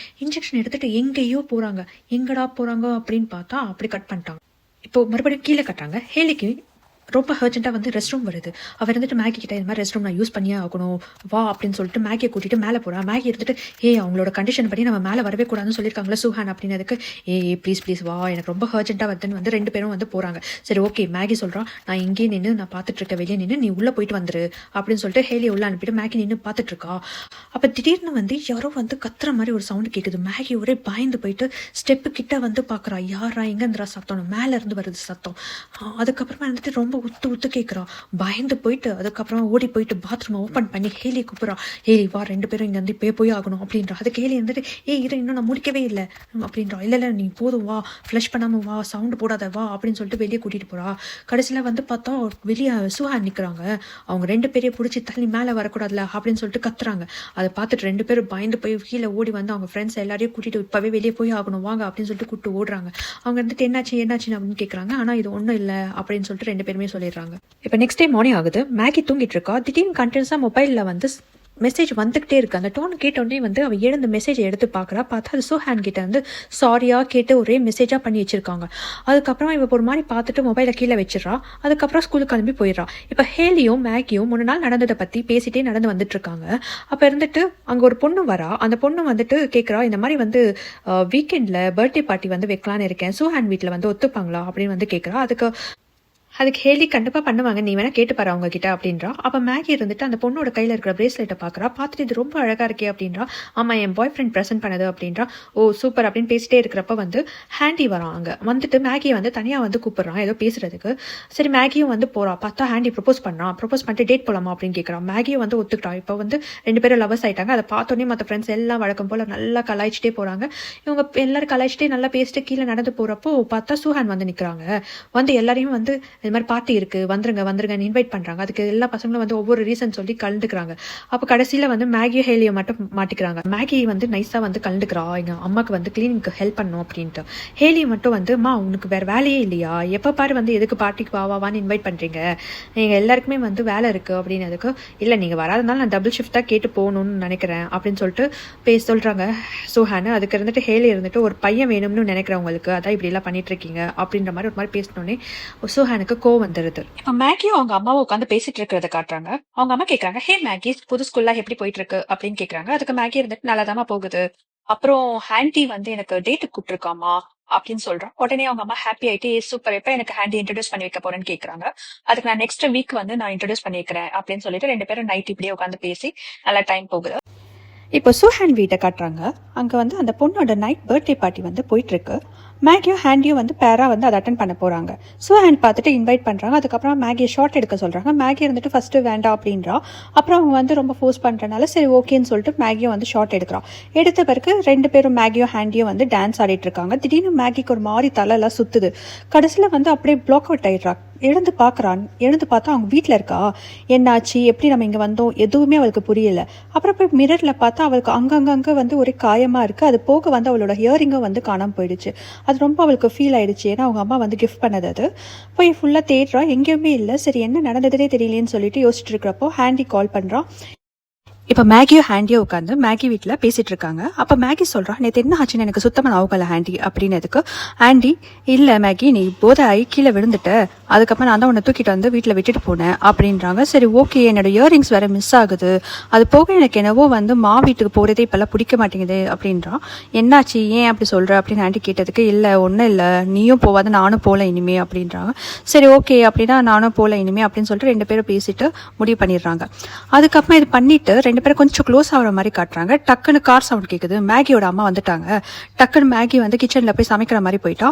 இன்ஜெக்ஷன் எடுத்துகிட்டு எங்கேயோ போகிறாங்க. எங்கடா போகிறாங்க அப்படின்னு பார்த்தா அப்படி கட் பண்ணிட்டாங்க. இப்போது மறுபடியும் கீழே கட்டுறாங்க. ஹேலிக்கு ரொம்ப அர்ஜென்ட்டாக வந்து ரெஸ்ட் ரூம் வருது. அவர் இருந்துட்டு மேகி கிட்ட இந்த மாதிரி ரெஸ்ட் ரூம் நான் யூஸ் பண்ணியே ஆகணும் வா அப்படின்னு சொல்லிட்டு மேகியை கூட்டிட்டு மேலே போகிறான். மேகி இருந்துட்டு அவங்களோட கண்டிஷன் படி நம்ம மேலே வரவே கூடாதுன்னு சொல்லியிருக்காங்களா சூஹான் அப்படின்னதுக்கு ப்ளீஸ் வா எனக்கு ரொம்ப அர்ஜென்ட்டாக வருதுன்னு வந்து ரெண்டு பேரும் வந்து போகிறாங்க. சரி ஓகே மேகி சொல்கிறான், நான் இங்கேயே நின்று நான் பார்த்துட்டு இருக்க, வெளியே நின்று நீ உள்ளே போயிட்டு வந்துரு அப்படின்னு சொல்லிட்டு ஹேலியை உள்ள அனுப்பிட்டு மேகி நின்று பார்த்துட்டு இருக்கா. அப்போ திடீர்னு வந்து யாரோ வந்து கத்துற மாதிரி ஒரு சவுண்டு கேட்குது. மேகி ஒரே பயந்து போயிட்டு ஸ்டெப்பு கிட்ட வந்து பார்க்குறா. யாரா எங்கேருந்துரா சத்தம், மேலே இருந்து வருது சத்தம். அதுக்கப்புறமா வந்துட்டு ரொம்ப உத்து கேட்குறா. பயந்து போயிட்டு அதுக்கப்புறமா ஓடி போயிட்டு பாத்ரூமை ஓப்பன் பண்ணி ஹேலியை கூப்பிட்றா. ஹேலி வா ரெண்டு பேரும் இங்கே வந்து போய் ஆகணும் அப்படின்றா. அதுக்கு ஹேலி வந்துட்டு இரு இன்னும் நான் முடிக்கவே இல்லை அப்படின்றா. இல்லை நீ போதும் வா, ஃப்ளஷ் பண்ணாமல் வா, சவுண்டு போடாத வா அப்படின்னு சொல்லிட்டு வெளியே கூட்டிகிட்டு போகிறா. கடைசியில் வந்து பார்த்தா வெளியே சூஹான் நிற்கிறாங்க. அவங்க ரெண்டு பேரையும் பிடிச்சி தள்ளி மேலே வரக்கூடாதுல அப்படின்னு சொல்லிட்டு கத்துறாங்க. அதை பார்த்துட்டு ரெண்டு பேரும் பயந்து போய் கீழே ஓடி வந்து அவங்க ஃப்ரெண்ட்ஸ் எல்லாரையும் கூட்டிகிட்டு இப்போவே வெளியே போய் ஆகணும் வாங்க அப்படின்னு சொல்லிட்டு கூப்பிட்டு ஓடுறாங்க. அவங்க வந்துட்டு என்னாச்சு அப்படின்னு கேட்குறாங்க. ஆனால் இது ஒன்றும் இல்லை அப்படின்னு சொல்லிட்டு ரெண்டு பேருமே சொல்லிடுறாங்க. இப்போ நெக்ஸ்ட் டே மார்னிங் ஆகுது. மேகி தூங்கிட்டு இருக்கா. திடீர்னு கண்டினியூஸாக மொபைலில் வந்து மெசேஜ் வந்துகிட்டே இருக்கு. அந்த டோன் கேட்டோடனே வந்து அவள் எழுந்த மெசேஜை எடுத்து பார்க்குறா. பார்த்தா அது சூஹான் கிட்ட வந்து சாரியாக கேட்டு ஒரே மெசேஜாக பண்ணி வச்சிருக்காங்க. அதுக்கப்புறமா இவ ஒரு மாதிரி பார்த்துட்டு மொபைலை கீழே வச்சிடறா. அதுக்கப்புறம் ஸ்கூலுக்கு கிளம்பி போயிடுறா. இப்போ ஹேலியும் மேகியும் 3 நாள் நடந்ததை பற்றி பேசிட்டே நடந்து வந்துட்டு இருக்காங்க. அப்போ இருந்துட்டு அங்கே ஒரு பொண்ணு வரா. அந்த பொண்ணு வந்துட்டு கேட்குறா, இந்த மாதிரி வந்து வீக்கெண்டில் பர்த்டே பார்ட்டி வந்து வைக்கலான்னு இருக்கேன், சூஹான் வீட்டில் வந்து ஒத்துப்பாங்களா அப்படின்னு வந்து கேட்குறா. அதுக்கு ஹேலி கண்டிப்பாக பண்ணுவாங்க, நீ வேணா கேட்டு பாரு அவங்க கிட்ட அப்படின்றா. அப்போ மேகி இருந்துட்டு அந்த பொண்ணோட கையில் இருக்கிற பிரேஸ்லெட்டை பார்க்குறா. பார்த்துட்டு இது ரொம்ப அழகாக இருக்கே அப்படின்றா. ஆமாம் என் பாய் ஃப்ரெண்ட் ப்ரெசென்ட் பண்ணது அப்படின்றா. ஓ சூப்பர் அப்படின்னு பேசிட்டே இருக்கிறப்ப வந்து ஹேண்டி வரான். அங்கே வந்துட்டு மேகியை வந்து தனியாக வந்து கூப்பிட்றான் ஏதோ பேசுறதுக்கு. சரி மேகியும் வந்து போகிறா. பார்த்தா ஹேண்டி ப்ரொப்போஸ் பண்ணிட்டு டேட் போகலாமா அப்படின்னு கேட்குறான். மேகியும் வந்து ஒத்துக்கிட்டா. இப்போ வந்து ரெண்டு பேரும் லவர்ஸ் ஆயிட்டாங்க. அதை பார்த்தோன்னே மற்ற ஃப்ரெண்ட்ஸ் எல்லாம் வழக்கம் போல் நல்லா கலாய்ச்சிட்டே போகிறாங்க. இவங்க எல்லாரும் கலாய்ச்சிட்டே நல்லா பேசிட்டு கீழே நடந்து போகிறப்போ பார்த்தா சூஹான் வந்து நிற்கிறாங்க. வந்து எல்லாரையும் வந்து இது மாதிரி பார்ட்டி இருக்கு வந்துருங்கன்னு இன்வைட் பண்றாங்க. அதுக்கு எல்லா பசங்களும் வந்து ஒவ்வொரு ரீசன் சொல்லி கலந்துக்கிறாங்க. அப்போ கடைசியில வந்து மேகி ஹேலியை மட்டும் மாட்டிக்கிறாங்க. மேகி வந்து நைஸா வந்து கலந்துக்கிறா, எங்க அம்மாக்கு வந்து கிளீனிங்க்கு ஹெல்ப் பண்ணும் அப்படின்ட்டு. ஹேலி மட்டும் வந்து உனக்கு வேற வேலையே இல்லையா, எப்ப பாரு வந்து எதுக்கு பார்ட்டிக்கு வாவான்னு இன்வைட் பண்றீங்க, நீங்க எல்லாருக்குமே வந்து வேலை இருக்கு அப்படின்னு. அதுக்கு இல்ல நீங்க வராதனால நான் டபுள் ஷிஃப்ட் தான் கேட்டு போகணும்னு நினைக்கிறேன் அப்படின்னு சொல்லிட்டு சொல்றாங்க சூஹான். அதுக்கு இருந்துட்டு ஹேலி இருந்துட்டு ஒரு பையன் வேணும்னு நினைக்கிறவங்களுக்கு அதான் இப்படி எல்லாம் பண்ணிட்டு இருக்கீங்க அப்படின்ற மாதிரி ஒரு மாதிரி பேசினோடனே சூஹானுக்கு கோவம் வந்துருது. இப்ப மேகியும் அவங்க அம்மாவை உட்காந்து பேசிட்டு இருக்கிறத காட்டுறாங்க. அவங்க அம்மா கேக்குறாங்க, ஹே மேகி புது ஸ்கூல்ல எப்படி போயிட்டு இருக்கு அப்படின்னு கேக்குறாங்க. அதுக்கு மேகி இருந்துட்டு நல்லாதாமா போகுது, அப்புறம் ஹாண்டி வந்து எனக்கு டேட்டுக்கு கூப்பிட்டுருக்காமா அப்படின்னு சொல்றான். உடனே அவங்க அம்மா ஹாப்பி ஆயிட்டு சூப்பர் எப்ப எனக்கு ஹாண்டி இன்ட்ரடியூஸ் பண்ணி வைக்க போறேன்னு கேக்குறாங்க. அதுக்கு நான் நெக்ஸ்ட் வீக் வந்து நான் இன்ட்ரடியூஸ் பண்ணி வைக்கிறேன் அப்படின்னு சொல்லிட்டு ரெண்டு பேரும் நைட் இப்படியே உட்காந்து பேசி நல்லா டைம் போகுது. இப்போ சூஹான் வீட்டை காட்டுறாங்க. அங்கே வந்து அந்த பொண்ணோட நைட் பர்த்டே பார்ட்டி வந்து போயிட்டு இருக்கு. மேகியும் ஹேண்டியும் வந்து பேரா வந்து அதை அட்டன் பண்ண போறாங்க. சூஹான் பார்த்துட்டு இன்வைட் பண்றாங்க. அதுக்கப்புறம் மேகியை ஷார்ட் எடுக்க சொல்றாங்க. மேகி இருந்துட்டு ஃபர்ஸ்ட் வேண்டாம் அப்படின்றா. அப்புறம் அவங்க வந்து ரொம்ப ஃபோர்ஸ் பண்றதுனால சரி ஓகேன்னு சொல்லிட்டு மேகியும் வந்து ஷார்ட் எடுக்கிறான். எடுத்த பிறகு ரெண்டு பேரும் மேகியும் ஹேண்டியும் வந்து டான்ஸ் ஆடிட்டு இருக்காங்க. திடீர்னு மேகிக்கு ஒரு மாதிரி தலையெல்லாம் சுத்துது. கடைசியில் வந்து அப்படியே பிளாக் அவுட் ஆயிடுறா. எழுந்து பார்த்தா அவங்க வீட்டில் இருக்கா. என்னாச்சு, எப்படி நம்ம இங்கே வந்தோம், எதுவுமே அவளுக்கு புரியல. அப்புறம் போய் மிரரில் பார்த்தா அவளுக்கு அங்கங்கே வந்து ஒரே காயமாக இருக்குது. அது போக வந்து அவளோட ஹியரிங்கும் வந்து காணாமல் போயிடுச்சு. அது ரொம்ப அவளுக்கு ஃபீல் ஆயிடுச்சு. ஏன்னா அவங்க அம்மா வந்து கிஃப்ட் பண்ணது. அது போய் ஃபுல்லாக தேடுறா, எங்கேயுமே இல்லை. சரி என்ன நடந்ததுனே தெரியலேன்னு சொல்லிட்டு யோசிச்சுட்டு இருக்கிறப்போ ஹேண்டி கால் பண்ணுறான். இப்போ மேகியும் ஹேண்டியும் உட்காந்து மேகி வீட்டில் பேசிகிட்டு இருக்காங்க. அப்போ மேகி சொல்கிறா, நேற்று என்ன ஆச்சுன்னு எனக்கு சுத்தமாக ஆகலை ஹேண்டி அப்படின்னதுக்கு ஆண்டி, இல்லை மேகி, நீ போதை ஆகி கீழே விழுந்துட்ட, அதுக்கப்புறம் நான் தான் உன்னை தூக்கிட்டு வந்து வீட்டில் விட்டுட்டு போனேன் அப்படின்றாங்க. சரி ஓகே, என்னோட இயரிங்ஸ் வேறு மிஸ் ஆகுது, அது போக எனக்கு என்னவோ வந்து வீட்டுக்கு போகிறதே இப்போல்லாம் பிடிக்க மாட்டேங்குது அப்படின்றான். என்னாச்சு, ஏன் அப்படி சொல்கிற அப்படின்னு ஆண்டி கேட்டதுக்கு, இல்லை ஒன்றும் இல்லை, நீயும் போவாத நானும் போகல இனிமே அப்படின்றாங்க. சரி ஓகே அப்படின்னா நானும் போகல இனிமே அப்படின்னு சொல்லிட்டு 2 பேரும் பேசிட்டு முடிவு பண்ணிடுறாங்க. அதுக்கப்புறம் இது பண்ணிட்டு 2 பேரும் கொஞ்சம் க்ளோஸ் ஆகிற மாதிரி காட்டுறாங்க. டக்குன்னு கார் சவுண்ட் கேட்குது. மேகியோட அம்மா வந்துட்டாங்க. டக்குன்னு மேகி வந்து கிச்சனில் போய் சமைக்கிற மாதிரி போயிட்டா.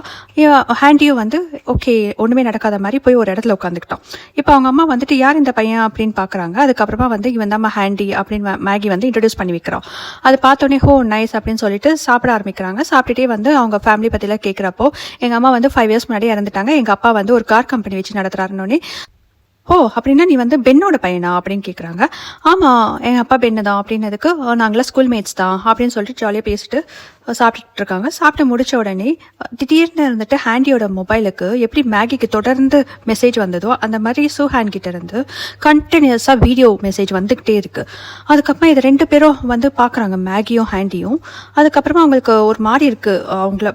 ஹேண்டியும் வந்து ஓகே ஒன்றுமே நடக்காத மாதிரி போய் ஒரு இடத்துல உட்காந்துக்கிட்டான். இப்போ அவங்க அம்மா வந்துட்டு யார் இந்த பையன் அப்படின்னு பார்க்குறாங்க. அதுக்கப்புறமா வந்து இவன் தான் ஹேண்டி அப்படின்னு மேகி வந்து இன்ட்ரடியூஸ் பண்ணி வைக்கிறான். அது பார்த்தோன்னே ஹோ நைஸ் அப்படின்னு சொல்லிட்டு சாப்பிட ஆரம்பிக்கிறாங்க. சாப்பிட்டுட்டே வந்து அவங்க ஃபேமிலி பற்றிலாம் கேட்குறப்போ எங்கள் அம்மா வந்து 5 இயர்ஸ் முன்னாடி இறந்துட்டாங்க, எங்கள் அப்பா வந்து ஒரு கார் கம்பெனி வச்சு நடத்துறாருன்னொன்னே, ஓ அப்படின்னா நீ வந்து பென்னோட பையனா அப்படின்னு கேட்குறாங்க. ஆமாம் எங்கள் அப்பா பென்னு தான் அப்படின்னதுக்கு, நாங்களாம் ஸ்கூல் மேட்ஸ் தான் அப்படின்னு சொல்லிட்டு ஜாலியாக பேசிட்டு சாப்பிட்டுட்டு இருக்காங்க. சாப்பிட்டு முடிச்ச உடனே திடீர்னு இருந்துட்டு ஹேண்டியோட மொபைலுக்கு எப்படி மேகிக்கு தொடர்ந்து மெசேஜ் வந்ததோ அந்த மாதிரி ஹேண்ட் கிட்ட இருந்து கண்டினியூஸாக வீடியோ மெசேஜ் வந்துக்கிட்டே இருக்கு. அதுக்கப்புறம் இது 2 பேரும் வந்து பார்க்குறாங்க, மேகியும் ஹேண்டியும். அதுக்கப்புறமா அவங்களுக்கு ஒரு மாதிரி இருக்கு அவங்கள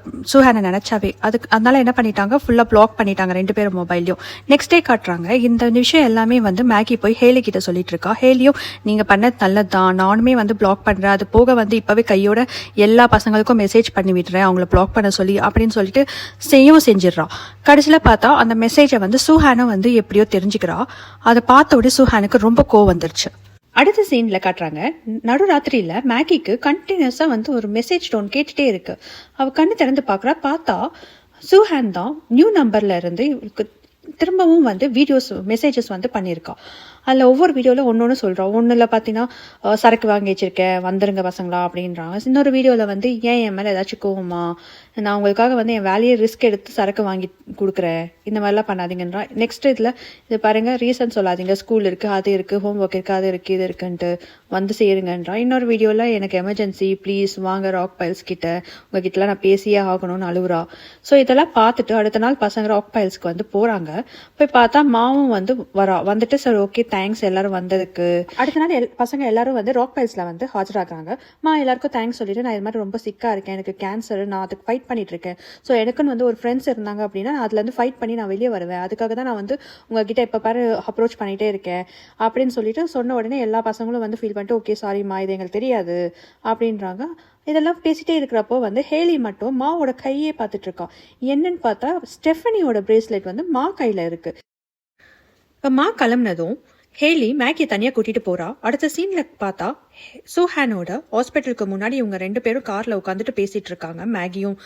ஹேண்டை நினைச்சாவே. அதனால என்ன பண்ணிட்டாங்க, ஃபுல்லாக பிளாக் பண்ணிட்டாங்க 2 பேரும் மொபைல்லையும். நெக்ஸ்ட் டே காட்டுறாங்க. இந்த விஷயம் எல்லாமே வந்து மேகி போய் ஹேலி கிட்ட சொல்லிட்டு இருக்கா. ஹேலியும் நீங்கள் பண்ணது நல்லது தான், நானுமே வந்து பிளாக் பண்ணுறேன், அது போக வந்து இப்போவே கையோட எல்லா பசங்களுக்கும் மெசேஜ் பண்ணி விடுறேன் அவங்கள பிளாக் பண்ண சொல்லி அப்படின்னு சொல்லிட்டு செஞ்சிடறான். கடைசியில் பார்த்தா அந்த மெசேஜை வந்து ஹேனும் வந்து எப்படியோ தெரிஞ்சுக்கிறா. அதை பார்த்த உடனே ஹேனுக்கு ரொம்ப கோவம் வந்துருச்சு. அடுத்த சீனில் காட்டுறாங்க, நடுராத்திரியில் மேகிக்கு கண்டினியூஸாக வந்து ஒரு மெசேஜ் டோன் கேட்டுகிட்டே இருக்கு. அவள் கண்ணு திறந்து பார்த்தா ஹேன் தான் நியூ நம்பர்ல இருந்து இவளுக்கு திரும்பவும் வந்து வீடியோஸ் மெசேஜஸ் வந்து பண்ணியிருக்கா. அதில் ஒவ்வொரு வீடியோவில் ஒன்று சொல்கிறோம். ஒன்றில் பார்த்தீங்கன்னா சரக்கு வாங்கி வச்சிருக்கேன் வந்துருங்க பசங்களா அப்படின்றாங்க. இன்னொரு வீடியோவில் வந்து ஏன் என் மேலே ஏதாச்சும் கோவமா, நான் உங்களுக்காக வந்து என் வேலையை ரிஸ்க் எடுத்து சரக்கு வாங்கி கொடுக்குறேன், இந்த மாதிரிலாம் பண்ணாதீங்கன்றா. நெக்ஸ்ட் இதில் இது பாருங்கள், ரீசன் சொல்லாதீங்க, ஸ்கூல் இருக்குது, அது இருக்குது, ஹோம் ஒர்க் இருக்குது, அது இருக்குது, இது இருக்குன்ட்டு வந்து சேருங்கன்றா. இன்னொரு வீடியோவில் எனக்கு எமர்ஜென்சி ப்ளீஸ் வாங்க ராக் பைல்ஸ் கிட்ட, உங்ககிட்டலாம் நான் பேசியே ஆகணும்னு அழுகுறா. ஸோ இதெல்லாம் பார்த்துட்டு அடுத்த நாள் பசங்க ராக் பைல்ஸ்க்கு வந்து போகிறாங்க. போய் பார்த்தா மாவும் வந்து வந்துட்டு சரி ஓகே தேங்க்ஸ் எல்லாரும் வந்ததுக்கு. அடுத்த நாள் பசங்க எல்லாரும் வந்து ராக் பைல்ஸ்ல வந்து ஹாஜராகிறாங்க. எல்லாருக்கும் தேங்க்ஸ் சொல்லிட்டு, நான் இது மாதிரி ரொம்ப சிக்கா இருக்கேன், எனக்கு கேன்சர், நான் அதுக்கு ஃபைட் பண்ணிட்டு இருக்கேன், ஸோ எனக்குன்னு வந்து ஒரு ஃப்ரெண்ட்ஸ் இருந்தாங்க அப்படின்னா நான் அதுல இருந்து ஃபைட் பண்ணி நான் வெளியே வருவேன், அதுக்காக தான் நான் வந்து உங்ககிட்ட எப்ப பாரு அப்ரோச் பண்ணிட்டே இருக்கேன் அப்படின்னு சொல்லிட்டு சொன்ன உடனே எல்லா பசங்களும் வந்து ஃபீல் பண்ணிட்டு ஓகே சாரிம்மா இது எங்களுக்கு தெரியாது அப்படின்றாங்க. இதெல்லாம் பேசிட்டே இருக்கிறப்போ வந்து ஹேலி மட்டும் மாவோட கையே பார்த்துட்டு இருக்கா. என்னன்னு பார்த்தா ஸ்டெஃபனியோட பிரேஸ்லெட் வந்து மா கையில இருக்கு. மா கிளம்புனதும் ஹேலி மேகியை தனியாக கூட்டிட்டு போறா. அடுத்த சீன்ல பார்த்தா ஹேனோட ஹாஸ்பிட்டலுக்கு முன்னாடி இவங்க 2 பேரும் கார்ல உட்காந்துட்டு பேசிட்டு இருக்காங்க, மேகியும்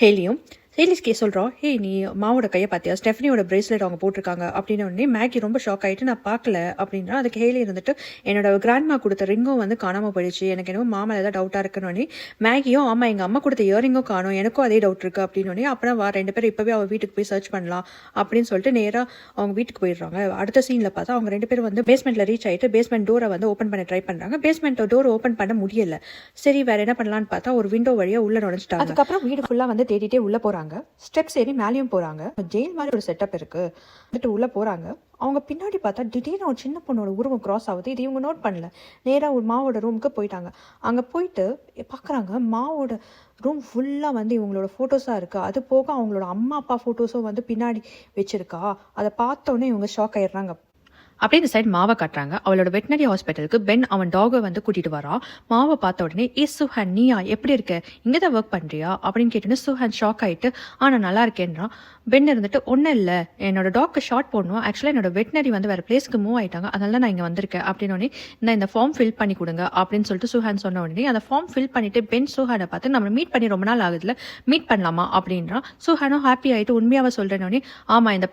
ஹேலியும். ஹேலிஸ்கே சொல்கிறோம், ஹே நீ மாவோட கையை பார்த்தியா, ஸ்டெஃபனியோட பிரேஸ்லெட் அவங்க போட்டிருக்காங்க அப்படின்னு உடனே மேகி ரொம்ப ஷாக் ஆகிட்டு நான் பார்க்கல அப்படின்னா. அதுக்கு ஹேலி இருந்துட்டு என்னோட கிராண்ட்மா கொடுத்த ரிங்கும் வந்து காணாமல் போயிடுச்சு, எனக்கு என்னவோ மாமா ஏதாவது டவுட்டாக இருக்குன்னு. மேகியும் ஆமாம் எங்கள் அம்மா கொடுத்த இயரிங்கும் காணும், எனக்கும் அதே டவுட் இருக்குது அப்படின்னு. அப்புறம் 2 பேரும் இப்போவே அவள் வீட்டுக்கு போய் சர்ச் பண்ணலாம் அப்படின்னு சொல்லிட்டு நேராக அவங்க வீட்டுக்கு போயிடுறாங்க. அடுத்த சீனில் பார்த்தா அவங்க 2 பேரும் வந்து பேஸ்மெண்ட்டில் ரீச் ஆகிட்டு பேஸ்மெண்ட் டோரை வந்து ஓப்பன் பண்ண ட்ரை பண்ணுறாங்க. பேஸ்மெண்ட் டோர் ஓப்பன் பண்ண முடியல. சரி வேற என்ன பண்ணலான்னு பார்த்தா ஒரு விண்டோ வழியாக உள்ள நுழைஞ்சிட்டாங்க. அதுக்கப்புறம் வீடு ஃபுல்லாக வந்து தேடிட்டே உள்ள போகிறாங்க. ஸ்டெப்ஸ் ஏறி மேலேயும் போறாங்க. ஜெயில் மாதிரி ஒரு செட்டப் இருக்கு. வந்துட்டு உள்ள போறாங்க. அவங்க பின்னாடி பார்த்தா திடீர்னு ஒரு சின்ன பொண்ணோட உருவம் கிராஸ் ஆகுது. இது இவங்க நோட் பண்ணல. நேரா ஒரு மாவோட ரூமுக்கு போயிட்டாங்க. அங்க போயிட்டு பாக்குறாங்க மாவோட ரூம் ஃபுல்லா வந்து இவங்களோட போட்டோஸா இருக்கு. அது போக அவங்களோட அம்மா அப்பா போட்டோஸும் வந்து பின்னாடி வச்சிருக்கா. அதை பார்த்தோன்னே இவங்க ஷாக் ஆயிடுறாங்க. அப்படியே இந்த சைடு மாவை காட்டுறாங்க. அவளோட வெட்டினரி ஹாஸ்பிட்டலுக்கு பென் அவன் டாகை வந்து கூட்டிட்டு வரான். மாவை பார்த்த உடனே சுஹான் நீயா எப்படி இருக்க, இங்கே தான் ஒர்க் பண்றியா அப்படின்னு கேட்டுன்னு சுஹான் ஷாக் ஆயிட்டு நான் நல்லா இருக்கேன்றான். பென் இருந்துட்டு ஒன்றும் இல்லை, என்னோட டாக்கு ஷார்ட் போடணும், ஆக்சுவலாக என்னோட வெட்டினரி வந்து வேறு பிளேஸ்க்கு மூவ் ஆகிட்டாங்க, அதனால தான் நான் இங்கே வந்திருக்கேன் அப்படின்னு. நான் இந்த ஃபார்ம் ஃபில் பண்ணி கொடுங்க அப்படின்னு சொல்லிட்டு சுஹான் சொன்ன உடனே அந்த ஃபார்ம் ஃபில் பண்ணிட்டு பென் சுஹானை பார்த்து நம்ம மீட் பண்ணி ரொம்ப நாள் ஆகுதுல, மீட் பண்ணலாமா அப்படின்றான். சுஹானும் ஹாப்பி ஆகிட்டு உண்மையாக சொல்கிறேன்னு, ஆமாம் இந்த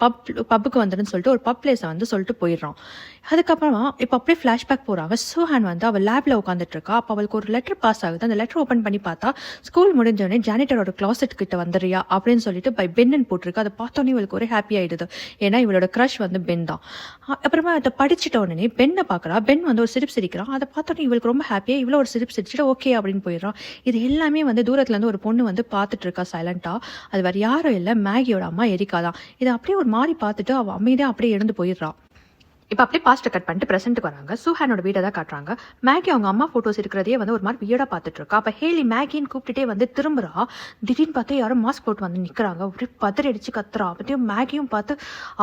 பப்புக்கு வந்துடுன்னு சொல்லிட்டு ஒரு பப் பிளேஸை வந்து சொல்லிட்டு போயிடுறான். போயிடுறான். அதுக்கப்புறமா இப்போ அப்படியே ஃப்ளாஷ்பேக் போகிறாங்க. சூஹான் வந்து அவள் லேபில் உட்காந்துட்டு இருக்கா. அப்போ அவளுக்கு ஒரு லெட்டர் பாஸ் ஆகுது. அந்த லெட்டர் ஓப்பன் பண்ணி பார்த்தா ஸ்கூல் முடிஞ்சோடனே ஜானிட்டரோட கிளாசெட் கிட்ட வந்துடுறியா அப்படின்னு சொல்லிட்டு பை பென்னு போட்டிருக்கு. அதை பார்த்தோன்னே இவளுக்கு ஒரே ஹாப்பி ஆயிடுது. ஏன்னா இவளோட க்ரஷ் வந்து பென் தான். அப்புறமா அதை படிச்சுட்ட உடனே பென்னை பார்க்குறா. பென் வந்து ஒரு சிரிப்பு சிரிக்கிறான். அதை பார்த்தோன்னே இவளுக்கு ரொம்ப ஹாப்பியாக இவ்வளோ ஒரு சிரிப்பு சிரிச்சுட்டு ஓகே அப்படின்னு போயிடுறான். இது எல்லாமே வந்து தூரத்துலேருந்து ஒரு பொண்ணு வந்து பார்த்துட்டு இருக்கா சைலண்டாக. அது வேறு யாரும் இல்லை, மேகியோட அம்மா எரிக்கா தான். இதை அப்படியே ஒரு மாதிரி பார்த்துட்டு அவள் அமைதியாக அப்படியே எழுந்து போயிடுறான். இப்போ அப்படியே பாஸ்ட்டை கட் பண்ணிட்டு ப்ரெசென்ட்டுக்கு வராங்க. சூஹானோட வீடை தான் காட்டுறாங்க. மேகி அவங்க அம்மா ஃபோட்டோஸ் இருக்கிறதையே வந்து ஒரு மாதிரி வியர்டாக பார்த்துட்டு இருக்கா. அப்போ ஹேலி மேகின்னு கூப்பிட்டுட்டே வந்து திரும்புறா. திடீர்னு பார்த்து யாரும் மாஸ்க் போட்டு வந்து நிற்கிறாங்க. ஒரே பதறி அடிச்சு கத்துறா. அப்போத்தையும் மேகியும் பார்த்து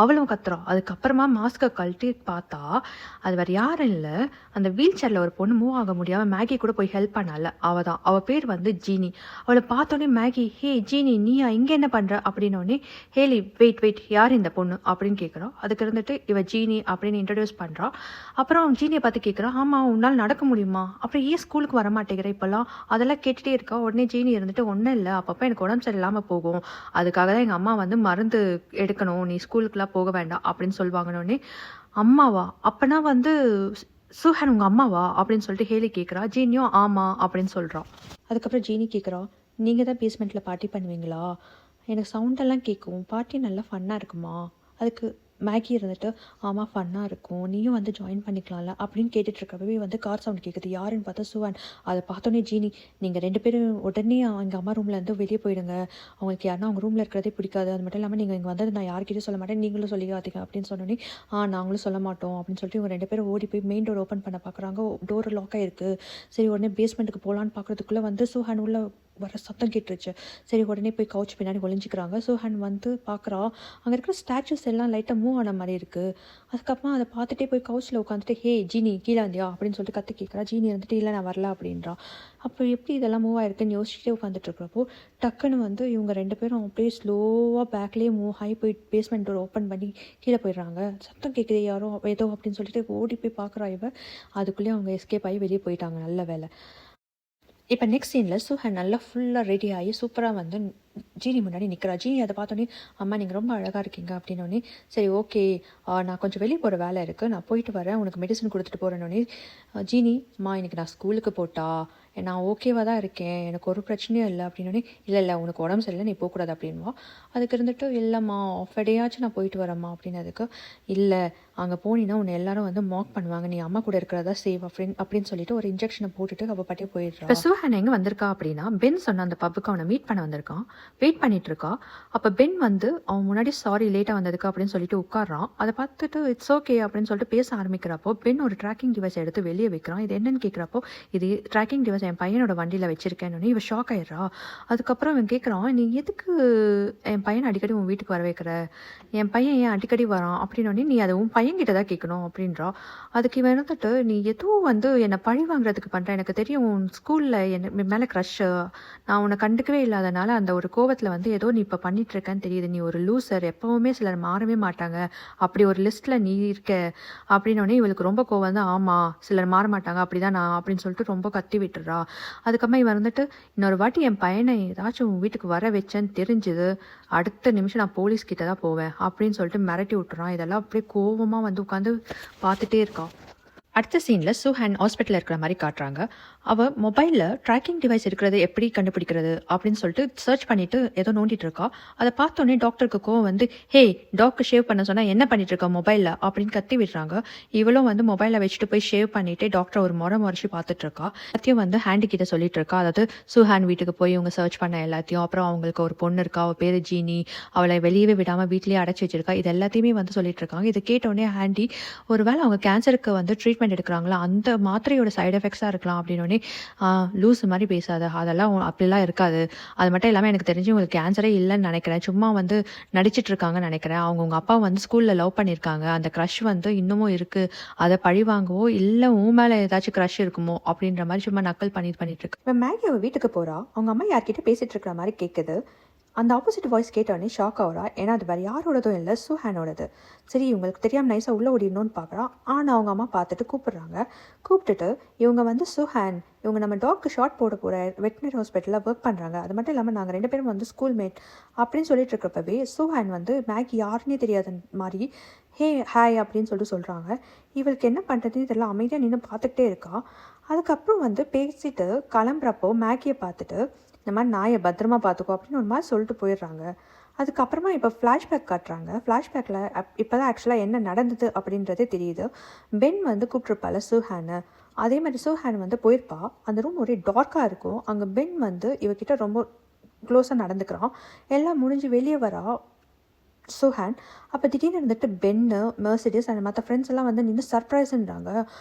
அவளும் கத்துறா. அதுக்கப்புறமா மாஸ்கை கழட்டி பார்த்தா அது வேறு யாரும் இல்லை, அந்த வீல் சேரில் ஒரு பொண்ணு மூவ் ஆக முடியாமல் மேகி கூட போய் ஹெல்ப் பண்ணால அவள் தான். அவள் பேர் வந்து ஜீனி. அவளை பார்த்தோன்னே மேகி, ஹே ஜீனி நீயா இங்கே என்ன பண்ணுற அப்படின்னோடனே ஹேலி வெயிட் யார் இந்த பொண்ணு அப்படின்னு கேட்குறோம். அதுக்கு இருந்துட்டு இவ ஜீனி அப்படின்னு இன்ட்ரடியூஸ் பண்ணுறா. அப்புறம் ஜீனியை பார்த்து கேட்குறா, ஆமாம் உன்னால் நடக்க முடியுமா, அப்புறம் ஏன் ஸ்கூலுக்கு வர மாட்டேங்கிற இப்போல்லாம், அதெல்லாம் கேட்டுகிட்டே இருக்கா. உடனே ஜீனி இருந்துட்டு ஒன்றும் இல்லை, அப்பப்போ எனக்கு உடம்பு சரியில்லாமல் போகும், அதுக்காக தான் எங்கள் அம்மா வந்து மருந்து எடுக்கணும், நீ ஸ்கூலுக்குலாம் போக வேண்டாம் அப்படின்னு சொல்லுவாங்கன்னொடனே அம்மாவா அப்போனா வந்து சூஹான் உங்கள் அம்மாவா அப்படின்னு சொல்லிட்டு ஹேலி கேட்குறா. ஜீனியும் ஆமாம் அப்படின்னு சொல்கிறான். அதுக்கப்புறம் ஜீனி கேட்குறா, நீங்கள் தான் பேஸ்மெண்ட்டில் பார்ட்டி பண்ணுவீங்களா, எனக்கு சவுண்டெல்லாம் கேட்கும், பார்ட்டி நல்லா ஃபன்னாக இருக்குமா. அதுக்கு மேகி இருந்துட்டு ஆமாம் ஃபன்னாக இருக்கும், நீயும் வந்து ஜாயின் பண்ணிக்கலாம்ல அப்படின்னு கேட்டுட்ருக்கப்பவே வந்து கார் சவுண்ட் கேட்குது. யாருன்னு பார்த்தா சுவான். அதை பார்த்தோன்னே ஜீனி, நீங்கள் 2 பேரும் உடனே எங்கள் அம்மா ரூம்லேருந்து வெளியே போயிடுங்க, அவங்களுக்கு யாருன்னா அவங்க ரூமில் இருக்கிறதே பிடிக்காது, அது மட்டும் இல்லாமல் நீங்கள் இங்கே வந்தது நான் யார்கிட்டையும் சொல்ல மாட்டேன், நீங்களும் சொல்லிக்காதீங்க அப்படின்னு சொன்னோன்னே நாங்களும் சொல்ல மாட்டோம் அப்படின்னு சொல்லிட்டு இவங்க 2 பேரும் ஓடி போய் மெயின் டோர் ஓப்பன் பண்ண பார்க்குறாங்க. டோர் லாக் ஆகிருக்கு. சரி உடனே பேஸ்மெண்ட்டுக்கு போகலான்னு பார்க்குறதுக்குள்ளே வந்து சூஹான் உள்ள வர சத்தம் கேட்டுருச்சு. சரி உடனே போய் கவுச் பின்னாடி ஒளிஞ்சிக்கிறாங்க. சூஹான் வந்து பார்க்குறா, அங்கே இருக்கிற ஸ்டாச்சுஸ் எல்லாம் லைட்டாக மூவ் ஆன மாதிரி இருக்குது. அதுக்கப்புறமா அதை பார்த்துட்டே போய் கவுச்சில் உட்காந்துட்டு ஹே ஜீனி கீழே வந்தியா அப்படின்னு சொல்லிட்டு கற்று கேட்குறா. ஜீனி இருந்துட்டு இல்லை நான் வரல அப்படின்றா. அப்போ எப்படி இதெல்லாம் மூவ் ஆயிருக்குன்னு யோசிச்சுட்டே உட்காந்துட்டு இருக்கிறப்போ டக்குன்னு வந்து இவங்க 2 பேரும் அப்படியே ஸ்லோவாக பேக்லேயே மூவ் ஆகி போய் பேஸ்மெண்ட் டோர் ஓப்பன் பண்ணி கீழே போயிடுறாங்க. சத்தம் கேட்குது யாரோ ஏதோ அப்படின்னு சொல்லிட்டு ஓடி போய் பார்க்குறா இவ. அதுக்குள்ளேயே அவங்க எஸ்கேப் ஆகி வெளியே போயிட்டாங்க. நல்ல வேலை. இப்போ நெக்ஸ்ட் சீனில் சுஹன் நல்லா ஃபுல்லாக ரெடி ஆகி சூப்பராக வந்து ஜீனி முன்னாடி நிற்கிறா. ஜீனி அதை பார்த்தோன்னே அம்மா நீங்கள் ரொம்ப அழகாக இருக்கீங்க அப்படின்னோடனே சரி ஓகே நான் கொஞ்சம் வெளியே போகிற வேலை இருக்குது, நான் போயிட்டு வரேன், உனக்கு மெடிசன் கொடுத்துட்டு போகிறேன்னொடனே ஜீனி அம்மா இன்னைக்கு நான் ஸ்கூலுக்கு போட்டா நான் ஓகேவாக தான் இருக்கேன், எனக்கு ஒரு பிரச்சனையும் இல்லை அப்படின்னோடனே இல்லை உனக்கு உடம்பு சரியில்லை நீ போகக்கூடாது அப்படின்வா. அதுக்கு இருந்துட்டு இல்லைம்மா ஆஃப் டேயாச்சும் நான் போயிட்டு வரேம்மா அப்படின்னதுக்கு இல்லை அங்கே போனீங்கன்னா உன்னை எல்லாரும் வந்து மாக் பண்ணுவாங்க, நீ அம்மா கூட இருக்கிறதா சேவ் அப்படின்னு சொல்லிட்டு ஒரு இன்ஜெக்ஷனை போட்டுட்டு அவள் பாட்டியே போயிடுறா. இப்போ சுஹன் எங்கே வந்திருக்கா அப்படின்னா பென் சொன்ன அந்த பப்புக்கு அவனை மீட் பண்ண வந்திருக்கான். வெயிட் பண்ணிட்டு இருக்கா. அப்போ பென் வந்து அவன் முன்னாடி சாரி லேட்டாக வந்ததுக்கு அப்படின்னு சொல்லிட்டு உட்காடுறான். அதை பார்த்துட்டு இட்ஸ் ஓகே அப்படின்னு சொல்லிட்டு பேச ஆரம்பிக்கிறப்போ பென் ஒரு ட்ராக்கிங் டிவைஸ் எடுத்து வெளியே வைக்கிறான். இது என்னன்னு கேட்குறப்போ இது ட்ராக்கிங் டிவைஸ் என் பையனோட வண்டியில் வச்சிருக்கேன்னு இவன் ஷாக் ஆயிடுறா. அதுக்கப்புறம் இவன் கேட்குறான், நீ எதுக்கு என் பையனை அடிக்கடி உன் வீட்டுக்கு வர வைக்கிற, என் பையன் ஏன் அடிக்கடி வரான் அப்படின்னோடனே நீ அதை உன் பையன்கிட்ட தான் கேட்கணும் அப்படின்றா. அதுக்கு இவன் இருந்துட்டு நீ எதுவும் வந்து என்னை பழி வாங்குறதுக்கு பண்ணுற, எனக்கு தெரியும் உன் ஸ்கூலில் என்ன மேலே க்ரஷ்ஷு, நான் உன்னை கண்டுக்கவே இல்லாதனால அந்த ஒரு கோவத்தில் வந்து ஏதோ நீ இப்போ பண்ணிட்டு இருக்கேன்னு தெரியுது, நீ ஒரு லூசர், எப்பவுமே சிலர் மாறவே மாட்டாங்க, அப்படி ஒரு லிஸ்ட்டில் நீ இருக்க அப்படின்னோடனே இவளுக்கு ரொம்ப கோவம் தான். ஆமாம் சிலர் மாற மாட்டாங்க அப்படிதான் நான் அப்படின்னு சொல்லிட்டு ரொம்ப கத்தி விட்டுறா. அதுக்கப்புறமா இவன் வந்துட்டு இன்னொரு வாட்டி என் பையனை ஏதாச்சும் உன் வீட்டுக்கு வர வச்சேன்னு தெரிஞ்சுது அடுத்த நிமிஷம் நான் போலீஸ் கிட்ட தான் போவேன் அப்படின்னு சொல்லிட்டு மிரட்டி விட்டுறான். இதெல்லாம் அப்படியே கோவமாக வந்து உட்காந்து பார்த்துட்டே இருக்கான். அடுத்த சீனில் சுஹான் ஹாஸ்பிட்டலில் இருக்கிற மாதிரி காட்டுறாங்க. அவள் மொபைலில் ட்ராக்கிங் டிவைஸ் இருக்கிறது எப்படி கண்டுபிடிக்கிறது அப்படின்னு சொல்லிட்டு சர்ச் பண்ணிட்டு ஏதோ நோண்டிட்டு இருக்கா. அதை பார்த்தோன்னே டாக்டருக்கு கோவம் வந்து ஹே டாக்டர் ஷேவ் பண்ண சொன்னால் என்ன பண்ணிட்டு இருக்கா மொபைலில் அப்படின்னு கத்தி விடுறாங்க. இவளும் வந்து மொபைலை வச்சுட்டு போய் ஷேவ் பண்ணிட்டு டாக்டர் ஒரு முறைச்சி பார்த்துட்டு இருக்கா. எல்லாத்தையும் வந்து ஹேண்டி கிட்ட சொல்லிட்டு இருக்கா. அதாவது சுஹான் வீட்டுக்கு போய் இவங்க சர்ச் பண்ண எல்லாத்தையும், அப்புறம் அவங்களுக்கு ஒரு பொண்ணு இருக்கா, அவள் பேர் ஜீனி, அவளை வெளியவே விடாமல் வீட்லேயே அடைச்சி வச்சிருக்கா, இது எல்லாத்தையுமே வந்து சொல்லிட்டு இருக்காங்க. இதை கேட்டோடனே ஹேண்டி ஒருவேளை அவங்க கேன்சருக்கு வந்து ட்ரீட்மெண்ட் எடுக்கிறாங்களா அந்த மாத்திரையோட சைடு எஃபெக்ட்ஸாக இருக்கலாம் அப்படின்னோடனே லூஸ் மாதிரி பேசாத, அதெல்லாம் அப்படிலாம் இருக்காது, அது மட்டும் இல்லாமல் எனக்கு தெரிஞ்சு உங்களுக்கு கேன்சரே இல்லைன்னு நினைக்கிறேன், சும்மா வந்து நடிச்சிட்டு இருக்காங்கன்னு நினைக்கிறேன், அவங்க அப்பா வந்து ஸ்கூலில் லவ் பண்ணியிருக்காங்க, அந்த க்ரஷ் வந்து இன்னமும் இருக்குது, அதை பழி வாங்கவோ இல்லை உன் மேலே ஏதாச்சும் க்ரஷ் இருக்குமோ அப்படின்ற மாதிரி சும்மா நக்கல் பண்ணிட்டு இருக்கு. இப்போ மேகி அவள் வீட்டுக்கு போகிறா. அவங்க அம்மா யார்கிட்ட பேசிட்டு இருக்கிற மாதிரி கேட்குது. அந்த ஆப்போசிட் வாய்ஸ் கேட்டோடனே ஷாக் ஆகிறா. ஏன்னா அது வேறு யாரோடதும் இல்லை, சுஹானோடது. சரி இவங்களுக்கு தெரியாமல் நைஸாக உள்ளே ஓடிடணும்னு பார்க்குறா. ஆனால் அவங்க அம்மா பார்த்துட்டு கூப்பிட்டுட்டு இவங்க வந்து சுஹான், இவங்க நம்ம டாக்க்கு ஷார்ட் போட போகிற வெட்டினரி ஹாஸ்பிட்டலில் ஒர்க் பண்ணுறாங்க, அது மட்டும் இல்லாமல் நாங்கள் 2 பேரும் வந்து ஸ்கூல் மேட் அப்படின்னு சொல்லிட்டு இருக்கிறப்பவே சுஹான் வந்து மேகி யாருன்னே தெரியாத மாதிரி ஹாய் அப்படின்னு சொல்கிறாங்க. இவளுக்கு என்ன பண்ணுறதுன்னு தெரியல, அமைதியாக நின்று பார்த்துக்கிட்டே இருக்கா. அதுக்கப்புறம் வந்து பேசிட்டு கிளம்புறப்போ மேகியை பார்த்துட்டு இந்த மாதிரி நாயை பத்திரமா பார்த்துக்கோ அப்படின்னு ஒரு மாதிரி சொல்லிட்டு போயிடுறாங்க. அதுக்கப்புறமா இப்போ ஃப்ளாஷ்பேக் காட்டுறாங்க. ஃப்ளாஷ்பேக்கில் இப்போ தான் ஆக்சுவலாக என்ன நடந்தது அப்படின்றதே தெரியுது. பென் வந்து கூப்பிட்ருப்பாள் சூஹானை. அதே மாதிரி சூஹான் வந்து போயிருப்பா. அந்த ரூம் ஒரே டார்க்காக இருக்கும். அங்கே பென் வந்து இவகிட்ட ரொம்ப க்ளோஸாக நடந்துக்கிறான். எல்லாம் முடிஞ்சு வெளியே வரா சூஹான். அப்போ திடீர்னு இருந்துட்டு பென்னு, மெர்சிடிஸ் அண்ட் மற்ற ஃப்ரெண்ட்ஸ் எல்லாம் வந்து நின்று சர்ப்ரைஸ்ன்றாங்க.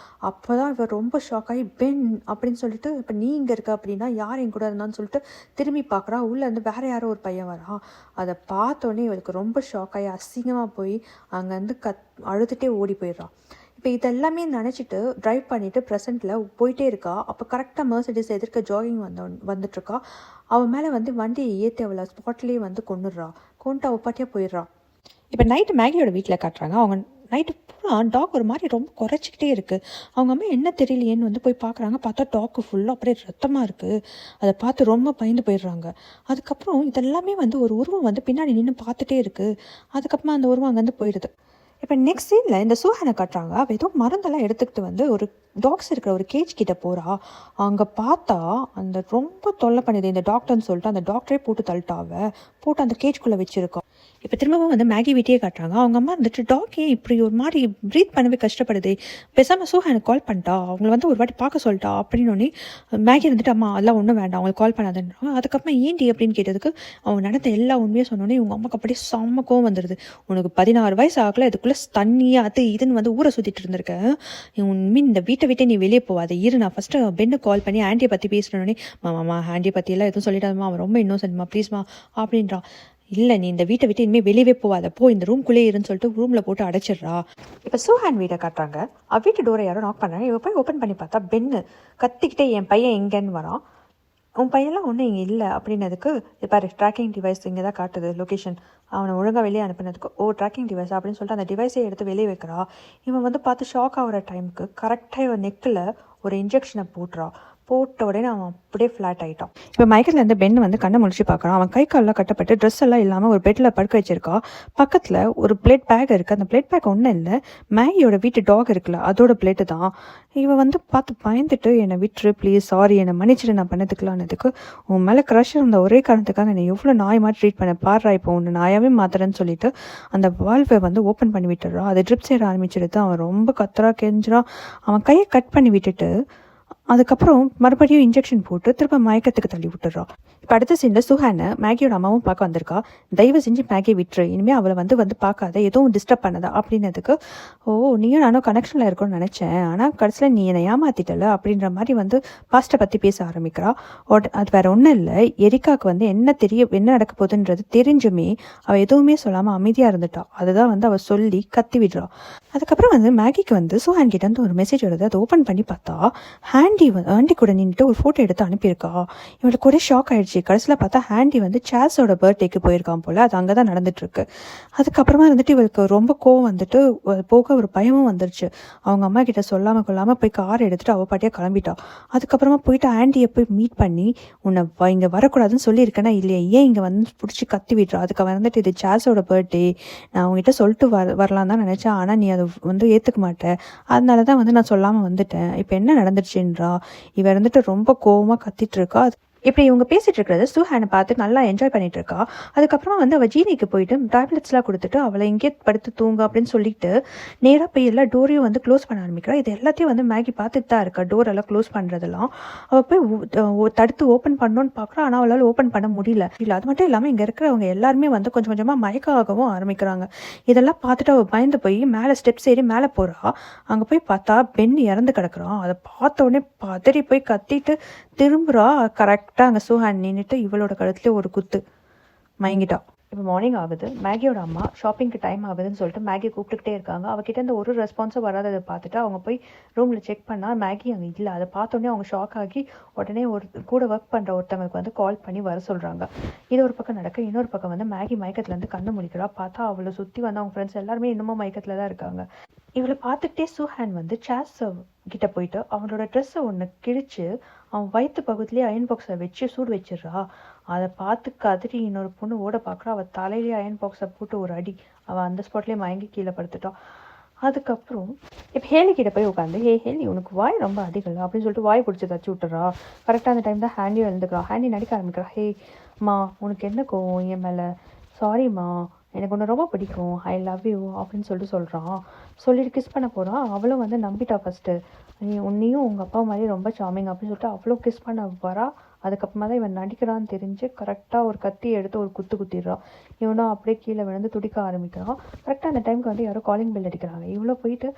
அப்போ தான் இவர் ரொம்ப ஷாக் ஆகி பென் அப்படின்னு சொல்லிட்டு, இப்போ நீ இங்கே இருக்க அப்படின்னா யார் என் கூட இருந்தான்னு சொல்லிட்டு திரும்பி பார்க்குறா. உள்ளேருந்து வேறு யாரோ ஒரு பையன் வரா. அதை பார்த்தோன்னே இவளுக்கு ரொம்ப ஷாக் ஆகி அசிங்கமாக போய் அங்கேருந்து அழுதுகிட்டே ஓடி போயிடுறான். இப்போ இதெல்லாமே நினச்சிட்டு ட்ரைவ் பண்ணிவிட்டு ப்ரெசென்ட்டில் போயிட்டே இருக்கா. அப்போ கரெக்டாக மெர்சிடிஸ் எதிர்க்க ஜாகிங் வந்துட்டுருக்கா. அவன் மேலே வந்து வண்டியை ஏற்றி அவளை ஸ்பாட்லேயே வந்து கொண்டுடுறா. கொண்டு அவள் பாட்டியாக போயிடுறா. இப்போ நைட்டு மேகியோட வீட்டில் காட்டுறாங்க. அவங்க நைட்டு பூரா டாக் ஒரு மாதிரி ரொம்ப குறைச்சிக்கிட்டே இருக்குது. அவங்க அம்மா என்ன தெரியலையேன்னு வந்து போய் பார்க்குறாங்க. பார்த்தா டாக்கு ஃபுல்லாக அப்படியே ரத்தமாக இருக்குது. அதை பார்த்து ரொம்ப பயந்து போயிடுறாங்க. அதுக்கப்புறம் இதெல்லாமே வந்து ஒரு உருவம் வந்து பின்னாடி நின்று பார்த்துட்டே இருக்குது. அதுக்கப்புறமா அந்த உருவம் அங்கேருந்து போயிடுது. இப்போ நெக்ஸ்ட் சீனில் இந்த சூஹானை காட்டுறாங்க. அவள் ஏதோ மருந்தெல்லாம் எடுத்துக்கிட்டு வந்து ஒரு டாக்ஸ் இருக்கிற ஒரு கேஜ் கிட்ட போகிறா. அங்கே பார்த்தா அந்த ரொம்ப தொல்லை பண்ணுது இந்த டாக்டர்னு சொல்லிட்டு அந்த டாக்டரே போட்டு தள்ளிட்டாவ போட்டு அந்த கேஜ்குள்ளே வச்சுருக்கோம். இப்போ திரும்பவும் வந்து மேகி வீட்டையே காட்டுறாங்க. அவங்க அம்மா இருந்துட்டு டாக் ஏன் இப்படி ஒரு மாதிரி ப்ரீத் பண்ணவே கஷ்டப்படுது, பேசாமல் சூஹானுக்கு கால் பண்ணிட்டா, அவங்கள வந்து ஒரு வாட்டி பார்க்க சொல்லிட்டா அப்படின்னு மேகி இருந்துட்டு அம்மா அதெல்லாம் ஒன்றும் வேண்டாம் அவங்களுக்கு கால் பண்ணாதுன்றாங்க. அதுக்கப்புறமா ஏன்டி அப்படின்னு கேட்டதுக்கு அவங்க நடந்த எல்லா உண்மையும் சொன்னோன்னே இவங்க அம்மாக்கு அப்படியே செம்ம கோவம் வந்துடுது. உனக்கு 16 வயசு ஆகல, இதுக்குள்ளே தண்ணி அது இதுன்னு வந்து ஊரை சுற்றிட்டு இருந்திருக்கேன். உண்மையும் இந்த வீட்டை விட்டே நீ வெளியே போவாது இரு, நான் ஃபஸ்ட்டு பெண்ணுக்கு கால் பண்ணி ஆண்டியை பற்றி பேசணுன்னே மாமா ஆண்டியை பற்றியெல்லாம் எதுவும் சொல்லிட்டாமா, அவன் ரொம்ப இன்னோசன்ட்மா ப்ளீஸ்மா அப்படின்றான். இல்லை நீ இந்த வீட்டை விட்டு இனிமேல் வெளியவே போவாத, போ இந்த ரூம்குள்ளே இருன்னு சொல்லிட்டு ரூமில் போட்டு அடைச்சிடுறா. இப்போ சூஹான் வீட்டை காட்டுறாங்க. வீட்டு டோரை யாரோ நாக் பண்ணுறாங்க. இவ போய் ஓப்பன் பண்ணி பார்த்தா பென்னு கத்திக்கிட்டே என் பையன் எங்கேன்னு வரான். உன் பையன்லாம் ஒன்றும் இங்கே இல்லை அப்படின்னதுக்கு இப்போ ட்ராக்கிங் டிவைஸ் இங்கே தான் காட்டுது லொக்கேஷன், அவனை ஒழுங்காக வெளியே அனுப்பினதுக்கு ட்ராக்கிங் டிவைஸ் அப்படின்னு சொல்லிட்டு அந்த டிவைஸை எடுத்து வெளியே வைக்கிறா. இவன் வந்து பார்த்து ஷாக் ஆகிற டைமுக்கு கரெக்டாக இவன் நெக்கில் ஒரு இன்ஜெக்ஷனை போட்ட உடனே அவன் அப்படியே ஃப்ளாட் ஆகிட்டான். இப்போ மைக்கேலேருந்து பென் வந்து கண்ணை முடிச்சு பார்க்குறான். அவன் கை காலெலாம் கட்டப்பட்டு ட்ரெஸ் எல்லாம் இல்லாமல் ஒரு பெட்டில் படுக்க வச்சிருக்கா. பக்கத்தில் ஒரு பிளேட் பேக் இருக்குது. அந்த பிளேட் பேக் ஒன்றும் இல்லை, மேகியோட வீட்டு டாக் இருக்குல்ல அதோட பிளேட்டு தான். இவன் வந்து பார்த்து பயந்துட்டு என்னை விட்டுரு ப்ளீஸ், சாரி என்னை மன்னிச்சிட்டு நான் பண்ணதுக்கலான்னதுக்கு, உன் மேலே க்ரஷ் இருந்த ஒரே காரணத்துக்காக என்னை எவ்வளோ நாய் மாதிரி ட்ரீட் பண்ண பாடுறா, இப்போ ஒன்று நாயாவே மாத்துறேன்னு சொல்லிட்டு அந்த வால்வை வந்து ஓப்பன் பண்ணி விட்டுறா. அதை ட்ரிப்ஸ் ஏற ஆரம்பிச்சிடுது. அவன் ரொம்ப கத்துறா கெஞ்சுறான். அவன் கையை கட் பண்ணி விட்டுட்டு அதுக்கப்புறம் மறுபடியும் இன்ஜெக்ஷன் போட்டு திரும்ப மயக்கத்துக்கு தள்ளி விட்டுறா. இப்போ அடுத்த சீனில் சுஹானை மேகியோட அம்மாவும் பார்க்க வந்திருக்கா. தயவு செஞ்சு மேகியை விட்டுரு, இனிமேல் அவளை வந்து பார்க்காத, எதுவும் டிஸ்டர்ப் பண்ணதா அப்படின்னதுக்கு, நீயும் நானும் கனெக்ஷனில் இருக்கும்னு நினச்சேன், ஆனால் கடைசியில் நீ என்னை ஏமாத்திட்டல அப்படின்ற மாதிரி வந்து பாஸ்ட்டை பற்றி பேச ஆரம்பிக்கிறா. அது வேற ஒன்றும் இல்லை, எரிக்காவுக்கு வந்து என்ன நடக்க போகுதுன்றது தெரிஞ்சுமே அவள் எதுவுமே சொல்லாமல் அமைதியாக இருந்துட்டா. அதுதான் வந்து அவள் சொல்லி கத்தி விடுறா. அதுக்கப்புறம் வந்து மேகிக்கு வந்து சுஹான் கிட்ட இருந்து ஒரு மெசேஜ் வருது. அதை ஓப்பன் பண்ணி பார்த்தா ஆண்டி கூட நின்றுட்டு ஒரு ஃபோட்டோ எடுத்து அனுப்பியிருக்கா. இவளுக்கு ஒரே ஷாக் ஆகிடுச்சு. கடைசியில் பார்த்தா ஆண்டி வந்து சார்ஸோட பர்த்டேக்கு போயிருக்கான் போல், அது அங்கே தான் நடந்துட்டுருக்கு. அதுக்கப்புறமா வந்துட்டு இவளுக்கு ரொம்ப கோவம் வந்துட்டு போக ஒரு பயமும் வந்துருச்சு. அவங்க அம்மா கிட்ட சொல்லாமல் கொள்ளாமல் போய் கார் எடுத்துகிட்டு அவள் பாட்டியாக கிளம்பிட்டா. அதுக்கப்புறமா போயிட்டு ஆண்டியை போய் மீட் பண்ணி, உன்னை இங்கே வரக்கூடாதுன்னு சொல்லியிருக்கேன்னா இல்லையா, ஏன் இங்கே வந்து பிடிச்சி கத்தி விடுறா. அதுக்கு வந்துட்டு இது சார்ஸோட பர்த்டே, நான் அவங்ககிட்ட சொல்லிட்டு வரலாம் தான் நினச்சேன், ஆனால் நீ அதை வந்து ஏற்றுக்க மாட்டேன், அதனால தான் வந்து நான் சொல்லாமல் வந்துட்டேன், இப்போ என்ன நடந்துருச்சுன்றா. இவ இருந்துட்டு ரொம்ப கோவமாக கத்திட்டு இருக்கா. இப்படி இவங்க பேசிட்டு இருக்கிறத சுஹானை பார்த்து நல்லா என்ஜாய் பண்ணிட்டு இருக்கா. அதுக்கப்புறமா வந்து அவள் ஜீனிக்கு போயிட்டு டேப்லெட்ஸ்லாம் கொடுத்துட்டு அவளை இங்கே படுத்து தூங்க அப்படின்னு சொல்லிட்டு நேராக போய் எல்லா டோரையும் வந்து க்ளோஸ் பண்ண ஆரம்பிக்கிறா. இது எல்லாத்தையும் வந்து மேகி பார்த்துட்டு தான் இருக்கா, டோரெல்லாம் க்ளோஸ் பண்ணுறதெல்லாம். அவள் போய் தடுத்து ஓப்பன் பண்ணணும்னு பார்க்குறா, ஆனால் அவளால் ஓப்பன் பண்ண முடியல. அது மட்டும் இல்லாமல் இங்கே இருக்கிறவங்க எல்லாருமே வந்து கொஞ்சம் கொஞ்சமாக மயக்காகவும் ஆரம்பிக்கிறாங்க. இதெல்லாம் பார்த்துட்டு அவள் பயந்து போய் மேலே ஸ்டெப்ஸ் ஏறி மேலே போகிறா. அங்கே போய் பார்த்தா பெண் இறந்து கிடக்குறான். அதை பார்த்த உடனே பதறி போய் கத்திட்டு திரும்புகிறா. கரெக்டாக அங்கே சுஹான் நின்றுட்டு இவளோட கழுத்துல ஒரு குத்து மயங்கிட்டா. இப்போ மார்னிங் ஆகுது. மேகியோட அம்மா ஷாப்பிங்க்கு டைம் ஆகுதுன்னு சொல்லிட்டு மேகி கூப்பிட்டுக்கிட்டே இருக்காங்க. அவகிட்ட இந்த ஒரு ரெஸ்பான்ஸும் வராததை பார்த்துட்டு அவங்க போய் ரூமில் செக் பண்ணால் மேகி அங்கே இல்லை. அதை பார்த்தோன்னே அவங்க ஷாக் ஆகி உடனே கூட ஒர்க் பண்ணுற ஒருத்தவங்களுக்கு வந்து கால் பண்ணி வர சொல்கிறாங்க. இது ஒரு பக்கம் நடக்க, இன்னொரு பக்கம் வந்து மேகி மயக்கத்துலேருந்து கண்ணு முடிக்கிறா. பார்த்தா அவளை சுற்றி வந்து அவங்க ஃப்ரெண்ட்ஸ் எல்லாருமே இன்னமும் மயக்கத்தில் தான் இருக்காங்க. இவளை பார்த்துக்கிட்டே சூஹான் வந்து சாஸ் கிட்ட போயிட்டு அவனோட ட்ரெஸ்ஸை ஒன்று கிழிச்சு அவன் வயிற்று பக்கத்துலேயே அயன் பாக்ஸை வச்சு சூடு வச்சிடுறா. அதை பார்த்து கதறி இன்னொரு பொண்ணு ஓட பார்க்குறா. அவள் தலையிலேயே அயன் பாக்ஸை போட்டு ஒரு அடி, அவள் அந்த ஸ்பாட்லேயே மயங்கி கீழே படுத்துட்டான். அதுக்கப்புறம் இப்போ ஹேலி கிட்ட போய் உட்காந்து, ஹேலி உனக்கு வாய் ரொம்ப அதிகம் அப்படின்னு சொல்லிட்டு வாய் பிடிச்சி தச்சு விட்டுறா. கரெக்டாக அந்த டைம் தான் ஹேண்டியும் எழுந்துக்கிறா. ஹேண்டி நடிக்க ஆரம்பிக்கிறா. மா உனக்கு என்ன கோவம் என் மேலே? சாரிம்மா, எனக்கு ஒன்று ரொம்ப பிடிக்கும், ஐ லவ் யூ அப்படின்னு சொல்கிறான். சொல்லிட்டு கிஸ் பண்ண போகிறான். அவளும் வந்து நம்பிட்டா ஃபஸ்ட்டு, உன்னையும் உங்கள் அப்பா மாதிரி ரொம்ப சாமிங் அப்படின்னு சொல்லிட்டு அவ்வளோ கிஸ் பண்ண வரா. அதுக்கப்புறமா தான் இவன் நடிக்கிறான்னு தெரிஞ்சு கரெக்டாக ஒரு கத்தியை எடுத்து ஒரு குத்திடுறான். இவனும் அப்படியே கீழே விழுந்து துடிக்க ஆரம்பிக்கிறான். கரெக்டாக அந்த டைமுக்கு வந்து யாரோ காலிங் பெல் அடிக்கிறாங்க. இவ்வளோ போயிட்டு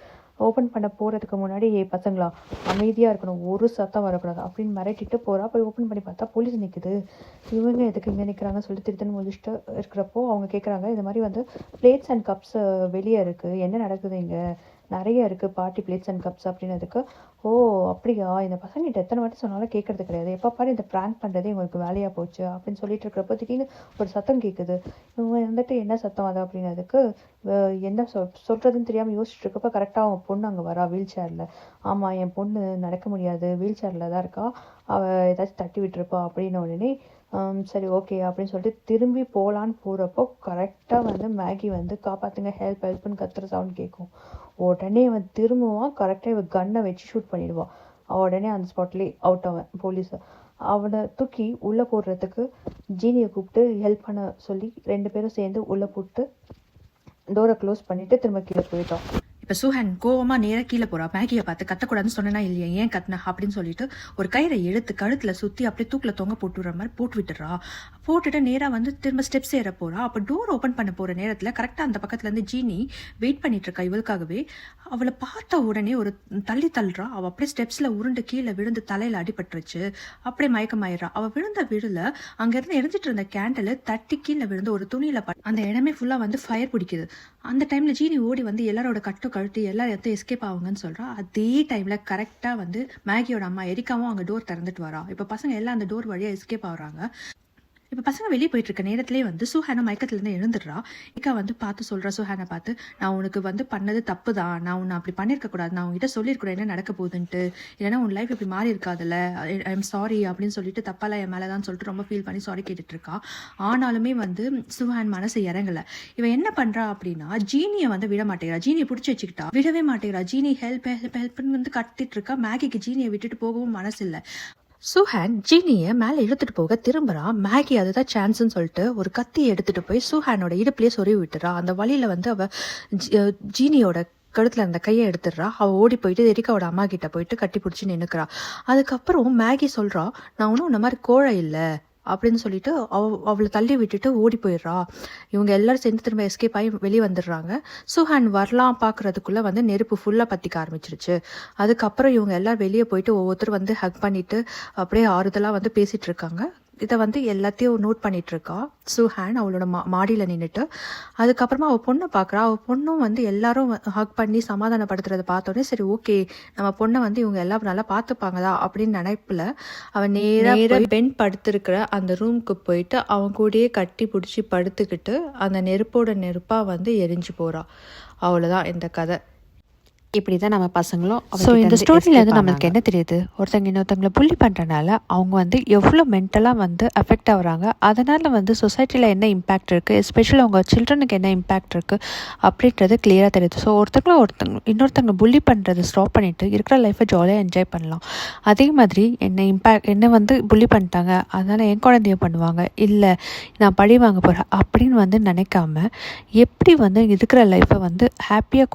ஓப்பன் பண்ண போகிறதுக்கு முன்னாடி பசங்களா அமைதியாக இருக்கணும், ஒரு சத்தம் வரக்கூடாது அப்படின்னு மிரட்டிட்டு போகிறா. போய் ஓப்பன் பண்ணி பார்த்தா போலீஸ் நிற்குது. இவங்க எதுக்கு இங்கே நிற்கிறாங்கன்னு சொல்லிட்டு திருத்தன்னு முடிச்சுட்டு இருக்கிறப்போ அவங்க கேட்குறாங்க, இது மாதிரி வந்து பிளேட்ஸ் அண்ட் கப்ஸ் வெளியே இருக்குது, என்ன நடக்குது இங்கே, நிறைய இருக்குது பார்ட்டி பிளேட்ஸ் அண்ட் கப்ஸ் அப்படின்னதுக்கு, ஓ அப்படியா, இந்த பசங்கிட்ட எத்தனை வாட்டி சொன்னாலும் கேட்கறது கிடையாது, எப்போ பாரு இந்த ப்ராங்க் பண்ணுறதே உங்களுக்கு வேலையாக போச்சு அப்படின்னு சொல்லிட்டு இருக்கிறப்போ திடீர்னு ஒரு சத்தம் கேட்குது. இவங்க வந்துட்டு என்ன சத்தம் அது அப்படின்னதுக்கு என்ன சொல்கிறதுன்னு தெரியாமல் யோசிச்சுட்டு இருக்கப்போ கரெக்டாக அவன் பொண்ணு அங்கே வரா வீல் சேரில். ஆமாம் என் பொண்ணு நடக்க முடியாது, வீல் சேரில் தான் இருக்கா, அவள் ஏதாச்சும் தட்டி விட்டுருப்பா அப்படின்னு உடனே சரி ஓகே அப்படின்னு சொல்லிட்டு திரும்பி போகலான்னு போகிறப்போ கரெக்டாக வந்து மேகி வந்து காப்பாற்றுங்க ஹெல்ப் ஹெல்ப்னு கத்துற சவுண்ட் கேட்கும். உடனே அவன் திரும்புவான், கரெக்டாக இவன் கன்னை வச்சு ஷூட் பண்ணிடுவான். உடனே அந்த ஸ்பாட்லேயே அவுட் அவன் போலீஸை. அவனை தூக்கி உள்ளே போடுறதுக்கு ஜீனியை கூப்பிட்டு ஹெல்ப் பண்ண சொல்லி 2 பேரும் சேர்ந்து உள்ளே போட்டு டோரை க்ளோஸ் பண்ணிவிட்டு திரும்ப கீழே போயிட்டான். இப்போ சூஹான் கோவமாக நேராக கீழே போகிறா. மேகியை பார்த்து கத்தக்கூடாதுன்னு சொன்னா இல்லையா, ஏன் கத்துனா அப்படின்னு சொல்லிட்டு ஒரு கயிறை எடுத்து கழுத்தில் சுற்றி அப்படியே தூக்கில் தொங்க போட்டுற மாதிரி போட்டு விட்டுறா. போட்டுட்டு நேராக வந்து திரும்ப ஸ்டெப்ஸ் ஏற போகிறா. அப்போ டோர் ஓப்பன் பண்ண போகிற நேரத்தில் கரெக்டாக அந்த பக்கத்துலேருந்து ஜீனி வெயிட் பண்ணிட்டு இருக்கா இவளுக்காகவே. அவளை பார்த்த உடனே ஒரு தள்ளுறா. அவள் அப்படியே ஸ்டெப்ஸில் உருண்டு கீழே விழுந்து தலையில் அடிபட்டுருச்சு. அப்படியே மயக்கமாயிடுறா. அவள் விழுந்த விழுல அங்கேருந்து எரிஞ்சிட்டு இருந்த கேண்டில் தட்டி கீழே விழுந்து ஒரு துணியில் அந்த இடமே ஃபுல்லாக வந்து ஃபயர் பிடிக்குது. அந்த டைமில் ஜீனி ஓடி வந்து எல்லாரோட கழுத்து எல்லாரும் எஸ்கேப் ஆகுங்கன்னு சொல்கிறா. அதே டைமில் கரெக்டாக வந்து மேகியோட அம்மா எரிக்காவும் அங்கே டோர் திறந்துட்டு வரா. இப்போ பசங்க எல்லாம் அந்த டோர் வழியாக எஸ்கேப் ஆகுறாங்க. இப்போ பசங்க வெளியே போயிட்டு இருக்க நேரத்திலே வந்து சுஹானா மயக்கத்துலேருந்து எழுந்துடுறா. இக்கா வந்து பார்த்து சொல்கிறா சுஹானை பார்த்து, நான் உனக்கு வந்து பண்ணது தப்பு தான், நான் உன்னை அப்படி பண்ணியிருக்கக்கூடாது, நான் உங்ககிட்ட சொல்லியிருக்கூட என்ன நடக்க போகுதுன்ட்டு, இல்லைன்னா உன் லைஃப் இப்படி மாறி இருக்காதுல்ல, ஐ எம் சாரி அப்படின்னு சொல்லிட்டு தப்பாலாம் என் மேலே தான் சொல்லிட்டு ரொம்ப ஃபீல் பண்ணி சாரி கேட்டுட்டு இருக்கா. ஆனாலுமே வந்து சுஹான் மனசு இறங்கலை. இவன் என்ன பண்ணுறா அப்படின்னா ஜீனியை வந்து விட மாட்டேங்கிறா. ஜீனியை பிடிச்சி வச்சுக்கிட்டா, விடவே மாட்டேங்கிறா. ஜீனி ஹெல்ப் ஹெல்ப் ஹெல்ப்னு வந்து கட்டிட்டு இருக்கா. மேகிக்கு ஜீனியை விட்டுட்டு போகவும் மனசு இல்லை. சுஹான் ஜீனியை மேலே இழுத்துட்டு போக திரும்புறா. மேகி அதுதான் சான்ஸ்ன்னு சொல்லிட்டு ஒரு கத்தியை எடுத்துட்டு போய் சுஹானோட இடுப்புலேயே சொருவி விட்டுறா. அந்த வழியில வந்து அவ ஜீனியோட கழுத்தில் அந்த கையை எடுத்துடுறா. அவள் ஓடி போயிட்டு எரிக்காவோட அம்மா கிட்ட போயிட்டு கட்டி பிடிச்சி நின்னுக்கிறா. அதுக்கப்புறம் மேகி சொல்றா, நான் ஒன்றும் இந்த மாதிரி கோழை இல்லை அப்படின்னு சொல்லிட்டு அவளை தள்ளி விட்டுட்டு ஓடி போயிடுறா. இவங்க எல்லாரும் சேர்ந்து திரும்ப எஸ்கேப் ஆகி வெளியே வந்துடுறாங்க. சுஹான் வரலாம் பார்க்குறதுக்குள்ளே வந்து நெருப்பு ஃபுல்லாக பற்றிக்க ஆரம்பிச்சிருச்சு. அதுக்கப்புறம் இவங்க எல்லோரும் வெளியே போயிட்டு ஒவ்வொருத்தரும் வந்து ஹக் பண்ணிட்டு அப்படியே ஆறுதலாக வந்து பேசிகிட்டு இருக்காங்க. இதை வந்து எல்லாத்தையும் நோட் பண்ணிட்டு இருக்கா சுஹான் அவளோட மாடியில் நின்றுட்டு. அதுக்கப்புறமா அவள் பொண்ணை பார்க்குறா. அவள் பொண்ணும் வந்து எல்லாரும் ஹக் பண்ணி சமாதானப்படுத்துறதை பார்த்தோன்னே சரி ஓகே நம்ம பொண்ணை வந்து இவங்க எல்லாம் நல்லா பார்த்துப்பாங்கதா அப்படின்னு நினைப்பில் அவன் நேராக பெண் படுத்திருக்கிற அந்த ரூமுக்கு போயிட்டு அவன் கூடயே கட்டி பிடிச்சி படுத்துக்கிட்டு அந்த நெருப்போட நெருப்பாக வந்து எரிஞ்சு போகிறா. அவ்வளோதான் இந்த கதை. இப்படி தான் நம்ம பசங்களும். ஸோ இந்த ஸ்டோரியிலேருந்து நம்மளுக்கு என்ன தெரியுது, ஒருத்தங்க இன்னொருத்தவங்களை புள்ளி பண்ணுறனால அவங்க வந்து எவ்வளோ மென்டலாக வந்து அஃபெக்ட் ஆகுறாங்க, அதனால் வந்து சொசைட்டியில் என்ன இம்பேக்ட் இருக்குது, எஸ்பெஷலி அவங்க சில்ட்ரனுக்கு என்ன இம்பேக்ட் இருக்குது அப்படின்றது கிளியராக தெரியுது. ஸோ இன்னொருத்தவங்க புள்ளி பண்ணுறது ஸ்டாப் பண்ணிவிட்டு இருக்கிற லைஃப்பை ஜாலியாக என்ஜாய் பண்ணலாம். அதே மாதிரி என்னை வந்து புள்ளி பண்ணிட்டாங்க அதனால் என் குழந்தைய பண்ணுவாங்க, இல்லை நான் பழி வாங்க போகிறேன் அப்படின்னு வந்து நினைக்காம எப்படி வந்து இருக்கிற லைஃப்பை வந்து ஹாப்பியாக